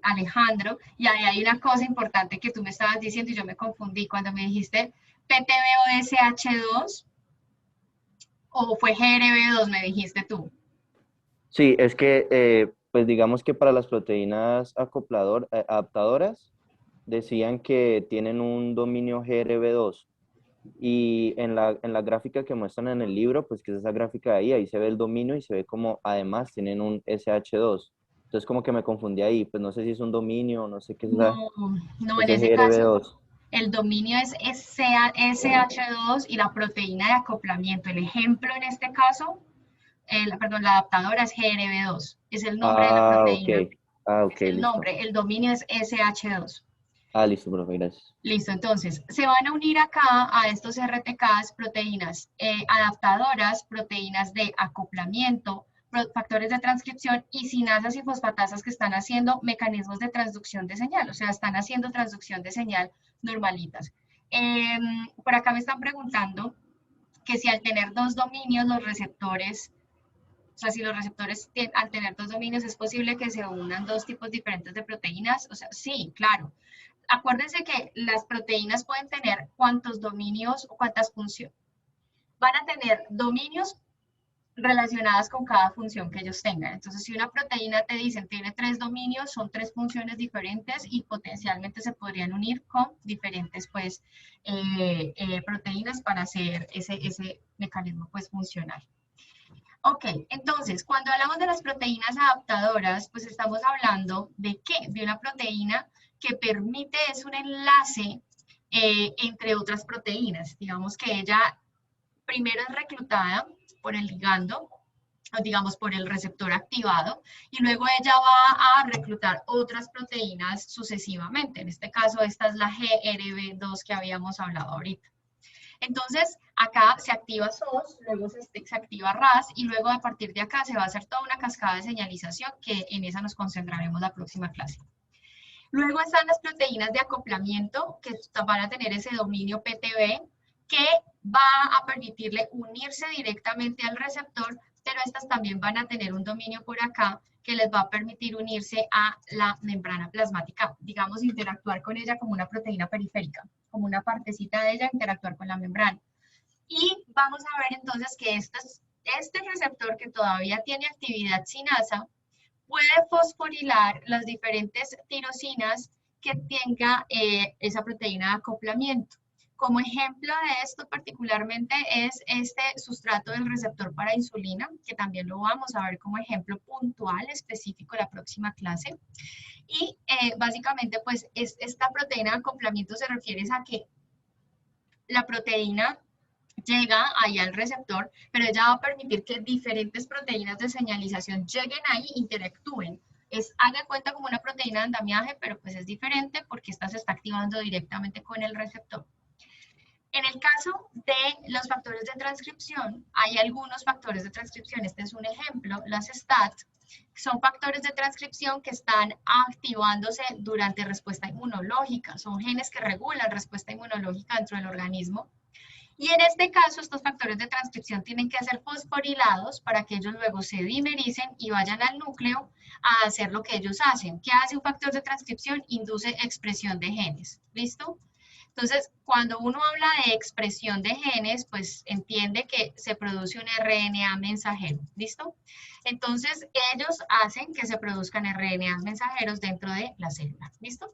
Speaker 1: Alejandro, y ahí hay una cosa importante que tú me estabas diciendo y yo me confundí cuando me dijiste PTB o SH2 o fue GRB2, me dijiste tú.
Speaker 9: Sí, es que pues digamos que para las proteínas adaptadoras decían que tienen un dominio GRB2 y en la gráfica que muestran en el libro, pues que es esa gráfica de ahí se ve el dominio y se ve como además tienen un SH2. Entonces como que me confundí ahí, pues no sé si es un dominio, no sé qué es
Speaker 1: No, en
Speaker 9: ese
Speaker 1: ese
Speaker 9: GRB2.
Speaker 1: caso el dominio es SH2 y la proteína de acoplamiento. El ejemplo en este caso, perdón, la adaptadora es GRB2, es el nombre de la proteína.
Speaker 9: Ok. Ok,
Speaker 1: es el
Speaker 9: listo.
Speaker 1: nombre, el dominio es SH2.
Speaker 9: Listo, profe, gracias.
Speaker 1: Listo, entonces, se van a unir acá a estos RTKs proteínas adaptadoras, proteínas de acoplamiento, factores de transcripción y sinasas y fosfatasas que están haciendo mecanismos de transducción de señal, o sea, están haciendo transducción de señal normalitas. Por acá me están preguntando que si al tener dos dominios los receptores, o sea, si los receptores al tener dos dominios es posible que se unan dos tipos diferentes de proteínas, o sea, sí, claro. Acuérdense que las proteínas pueden tener cuántos dominios o cuántas funciones. Van a tener dominios relacionadas con cada función que ellos tengan. Entonces, si una proteína te dicen tiene 3 dominios, son 3 funciones diferentes y potencialmente se podrían unir con diferentes pues, proteínas para hacer ese mecanismo pues, funcional. Ok, entonces, cuando hablamos de las proteínas adaptadoras, pues estamos hablando de ¿qué? De una proteína que permite, es un enlace entre otras proteínas. Digamos que ella primero es reclutada por el ligando, o digamos por el receptor activado, y luego ella va a reclutar otras proteínas sucesivamente. En este caso, esta es la GRB2 que habíamos hablado ahorita. Entonces, acá se activa SOS, luego se activa RAS, y luego a partir de acá se va a hacer toda una cascada de señalización, que en esa nos concentraremos la próxima clase. Luego están las proteínas de acoplamiento, que van a tener ese dominio PTB, que va a permitirle unirse directamente al receptor, pero estas también van a tener un dominio por acá que les va a permitir unirse a la membrana plasmática, digamos, interactuar con ella como una proteína periférica, como una partecita de ella, interactuar con la membrana. Y vamos a ver entonces que este receptor que todavía tiene actividad sinasa puede fosforilar las diferentes tirosinas que tenga esa proteína de acoplamiento. Como ejemplo de esto particularmente es este sustrato del receptor para insulina, que también lo vamos a ver como ejemplo puntual, específico la próxima clase. Y básicamente pues esta proteína de acoplamiento se refiere a que la proteína llega ahí al receptor, pero ella va a permitir que diferentes proteínas de señalización lleguen ahí e interactúen. Haga cuenta como una proteína de andamiaje, pero pues es diferente porque esta se está activando directamente con el receptor. En el caso de los factores de transcripción, hay algunos factores de transcripción. Este es un ejemplo, las STAT. Son factores de transcripción que están activándose durante respuesta inmunológica. Son genes que regulan respuesta inmunológica dentro del organismo. Y en este caso, estos factores de transcripción tienen que ser fosforilados para que ellos luego se dimericen y vayan al núcleo a hacer lo que ellos hacen. ¿Qué hace un factor de transcripción? Induce expresión de genes. ¿Listo? Entonces, cuando uno habla de expresión de genes, pues entiende que se produce un RNA mensajero. ¿Listo? Entonces, ellos hacen que se produzcan RNA mensajeros dentro de la célula. ¿Listo?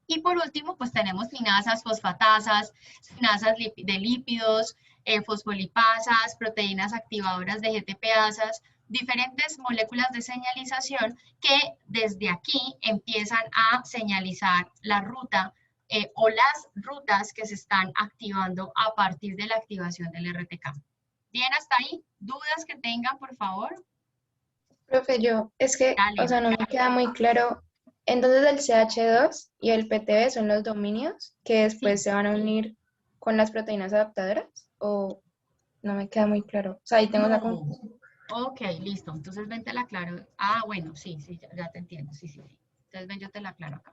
Speaker 1: Y por último, pues tenemos quinasas, fosfatasas, quinasas de lípidos, fosfolipasas, proteínas activadoras de GTPasas, diferentes moléculas de señalización que desde aquí empiezan a señalizar la ruta o las rutas que se están activando a partir de la activación del RTK. ¿Bien hasta ahí? ¿Dudas que tengan, por favor?
Speaker 12: Profe, es que,
Speaker 1: Dale.
Speaker 12: o sea, no me queda muy claro. Entonces el CH2 y el PTB son los dominios que después se van a unir con las proteínas adaptadoras, ¿o no me queda muy claro? O sea, ahí tengo la confusión.
Speaker 1: Ok, listo. Entonces ven, te la aclaro. Bueno, sí, ya te entiendo. Sí. Entonces ven, yo te la aclaro acá.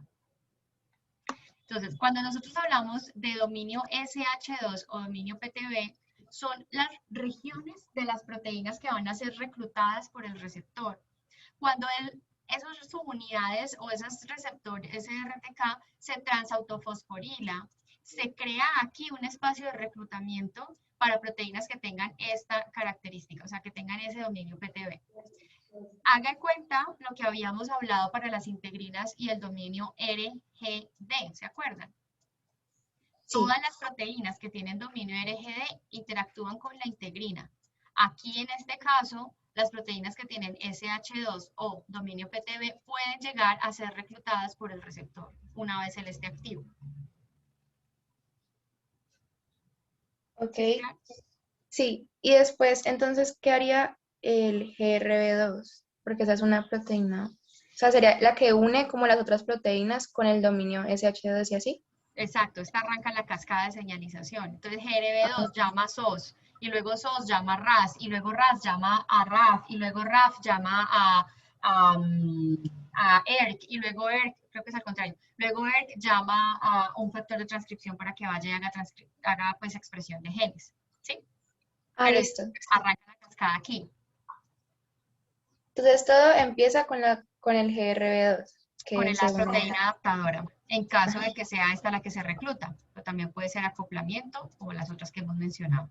Speaker 1: Entonces, cuando nosotros hablamos de dominio SH2 o dominio PTB, son las regiones de las proteínas que van a ser reclutadas por el receptor. Cuando esas subunidades o esos receptores, ese RTK, se transautofosforila, se crea aquí un espacio de reclutamiento para proteínas que tengan esta característica, o sea, que tengan ese dominio PTB. Haga cuenta lo que habíamos hablado para las integrinas y el dominio RGD, ¿se acuerdan? Sí. Todas las proteínas que tienen dominio RGD interactúan con la integrina. Aquí en este caso, las proteínas que tienen SH2 o dominio PTB pueden llegar a ser reclutadas por el receptor una vez él esté activo.
Speaker 12: Ok. Sí, y después, entonces, ¿qué haría el GRB2? Porque esa es una proteína. O sea, sería la que une como las otras proteínas con el dominio SH2 y así.
Speaker 1: Exacto, esta arranca la cascada de señalización. Entonces GRB2 llama a SOS, y luego SOS llama a RAS, y luego RAS llama a RAF, y luego RAF llama a ERK, y luego ERK, creo que es al contrario, luego ERK llama a un factor de transcripción para que vaya y haga pues expresión de genes, ¿sí? Pero
Speaker 12: listo.
Speaker 1: Arranca la cascada aquí.
Speaker 12: Entonces todo empieza con el GRB2.
Speaker 1: Con la proteína adaptadora, en caso de que sea esta la que se recluta, pero también puede ser acoplamiento o las otras que hemos mencionado.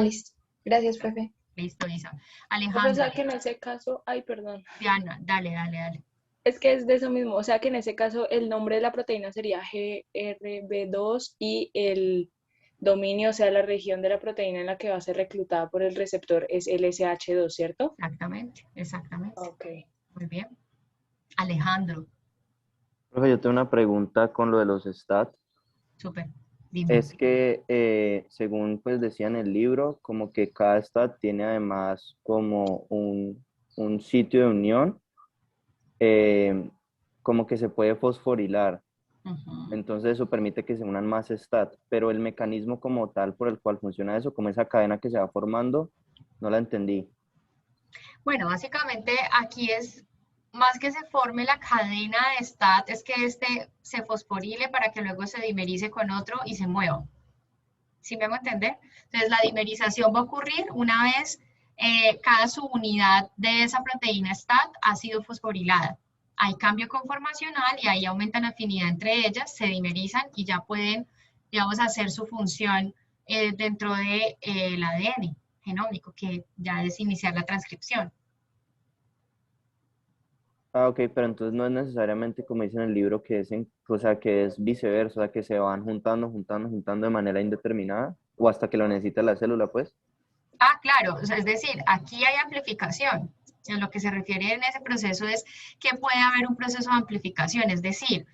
Speaker 12: Listo. Gracias, profe.
Speaker 1: Listo, Isa. Alejandra.
Speaker 8: O sea que en ese caso, perdón.
Speaker 1: Diana, dale.
Speaker 8: Es que es de eso mismo, o sea que en ese caso el nombre de la proteína sería GRB2 y el dominio, o sea, la región de la proteína en la que va a ser reclutada por el receptor es LSH2, ¿cierto?
Speaker 1: Exactamente.
Speaker 8: Ok.
Speaker 1: Muy bien. Alejandro.
Speaker 9: Profe, yo tengo una pregunta con lo de los STAT.
Speaker 1: Súper. Dime.
Speaker 9: Es que, según pues decía en el libro, como que cada STAT tiene además como un sitio de unión, como que se puede fosforilar. Entonces eso permite que se unan más STAT, pero el mecanismo como tal por el cual funciona eso, como esa cadena que se va formando, no la entendí.
Speaker 1: Bueno, básicamente aquí es más que se forme la cadena de STAT, es que este se fosforile para que luego se dimerice con otro y se mueva. ¿Sí me hago entender? Entonces la dimerización va a ocurrir una vez cada subunidad de esa proteína STAT ha sido fosforilada. Hay cambio conformacional y ahí aumentan afinidad entre ellas, se dimerizan y ya pueden, digamos, hacer su función dentro del ADN genómico, que ya es iniciar la transcripción.
Speaker 9: Ok, pero entonces no es necesariamente como dice en el libro que que es viceversa, o sea, que se van juntando de manera indeterminada o hasta que lo necesita la célula, pues.
Speaker 1: Claro, o sea, es decir, aquí hay amplificación. En lo que se refiere en ese proceso es que puede haber un proceso de amplificación, es decir,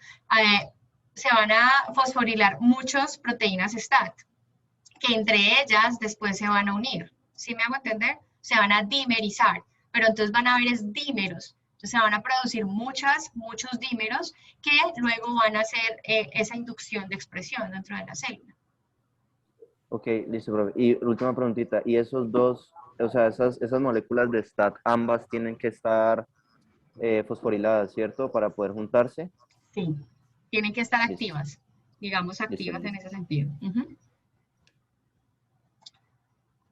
Speaker 1: se van a fosforilar muchas proteínas STAT. que entre ellas después se van a unir. ¿Sí me hago entender? Se van a dimerizar, pero entonces van a haber es dímeros. Entonces se van a producir muchos dímeros que luego van a hacer esa inducción de expresión dentro de la célula.
Speaker 9: Ok, listo, profe. Y última preguntita, ¿y esos dos, o sea, esas moléculas de STAT, ambas tienen que estar fosforiladas, ¿cierto? Para poder juntarse.
Speaker 1: Sí, tienen que estar
Speaker 9: Listo.
Speaker 1: activas, digamos activas
Speaker 9: Listo.
Speaker 1: en ese sentido.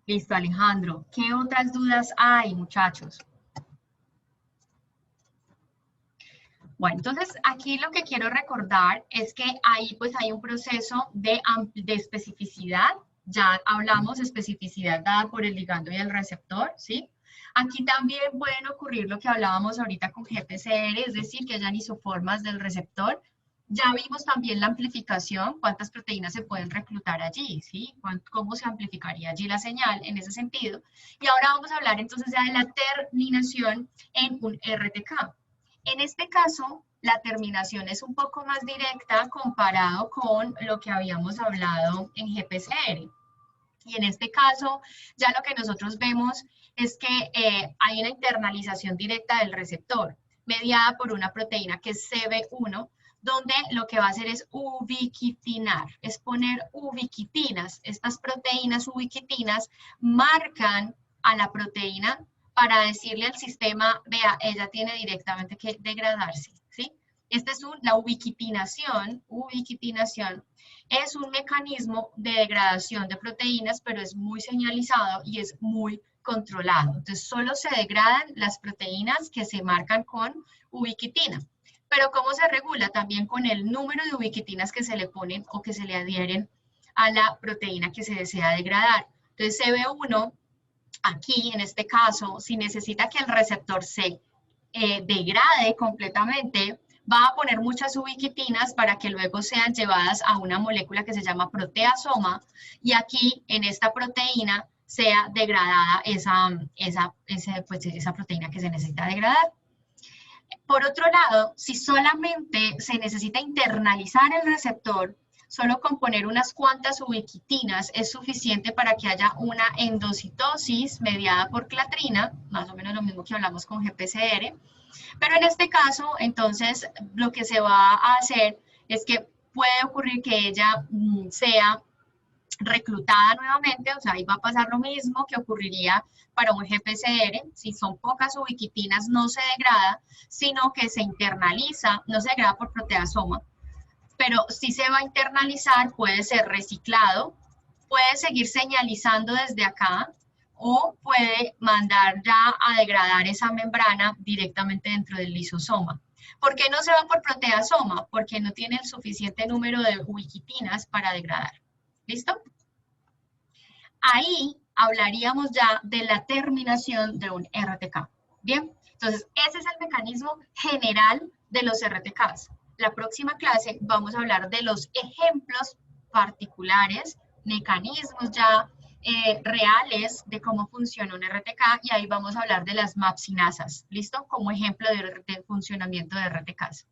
Speaker 1: Listo, Alejandro. ¿Qué otras dudas hay, muchachos? Bueno, entonces aquí lo que quiero recordar es que ahí pues hay un proceso de especificidad. Ya hablamos de especificidad dada por el ligando y el receptor, ¿sí? Aquí también pueden ocurrir lo que hablábamos ahorita con GPCR, es decir, que hayan isoformas del receptor. Ya vimos también la amplificación, cuántas proteínas se pueden reclutar allí, ¿sí? Cómo se amplificaría allí la señal en ese sentido. Y ahora vamos a hablar entonces ya de la terminación en un RTK. En este caso, la terminación es un poco más directa comparado con lo que habíamos hablado en GPCR. Y en este caso, ya lo que nosotros vemos es que hay una internalización directa del receptor, mediada por una proteína que es CB1, donde lo que va a hacer es ubiquitinar, es poner ubiquitinas. Estas proteínas ubiquitinas marcan a la proteína para decirle al sistema, vea, ella tiene directamente que degradarse, ¿sí? Esta es la ubiquitinación es un mecanismo de degradación de proteínas, pero es muy señalizado y es muy controlado. Entonces, solo se degradan las proteínas que se marcan con ubiquitina. Pero ¿cómo se regula? También con el número de ubiquitinas que se le ponen o que se le adhieren a la proteína que se desea degradar. Entonces, CB1, aquí en este caso, si necesita que el receptor se degrade completamente, va a poner muchas ubiquitinas para que luego sean llevadas a una molécula que se llama proteasoma y aquí en esta proteína sea degradada esa proteína que se necesita degradar. Por otro lado, si solamente se necesita internalizar el receptor, solo con poner unas cuantas ubiquitinas es suficiente para que haya una endocitosis mediada por clatrina, más o menos lo mismo que hablamos con GPCR. Pero en este caso, entonces, lo que se va a hacer es que puede ocurrir que ella sea reclutada nuevamente, o sea, ahí va a pasar lo mismo que ocurriría para un GPCR, si son pocas ubiquitinas no se degrada, sino que se internaliza, no se degrada por proteasoma, pero si se va a internalizar, puede ser reciclado, puede seguir señalizando desde acá, o puede mandar ya a degradar esa membrana directamente dentro del lisosoma. ¿Por qué no se va por proteasoma? Porque no tiene el suficiente número de ubiquitinas para degradar. ¿Listo? Ahí hablaríamos ya de la terminación de un RTK. Bien, entonces ese es el mecanismo general de los RTKs. La próxima clase vamos a hablar de los ejemplos particulares, mecanismos ya reales de cómo funciona un RTK y ahí vamos a hablar de las mapsinasas, ¿listo? Como ejemplo de funcionamiento de RTKs.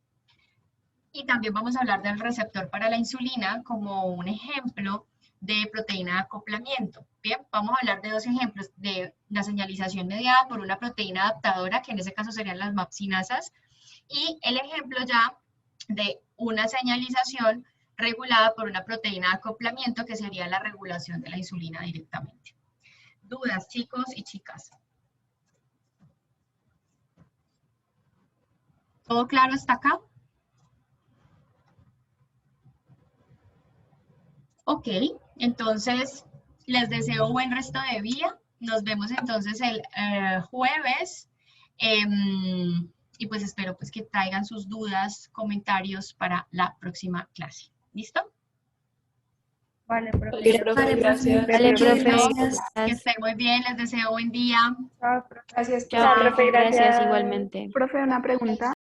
Speaker 1: Y también vamos a hablar del receptor para la insulina como un ejemplo de proteína de acoplamiento. Bien, vamos a hablar de dos ejemplos de la señalización mediada por una proteína adaptadora, que en ese caso serían las mapsinasas, y el ejemplo ya de una señalización regulada por una proteína de acoplamiento, que sería la regulación de la insulina directamente. ¿Dudas, chicos y chicas? ¿Todo claro hasta acá? Ok, entonces les deseo buen resto de día. Nos vemos entonces el jueves. Y pues espero pues que traigan sus dudas, comentarios para la próxima clase. ¿Listo?
Speaker 5: Vale, profe.
Speaker 8: Vale, profe, gracias.
Speaker 10: Vale, profe.
Speaker 1: Que estén muy bien, les deseo buen día.
Speaker 11: Chao, profe. Gracias.
Speaker 10: Chao,
Speaker 5: profe,
Speaker 10: profe. Gracias
Speaker 5: gracias.
Speaker 10: igualmente.
Speaker 3: Profe, una pregunta.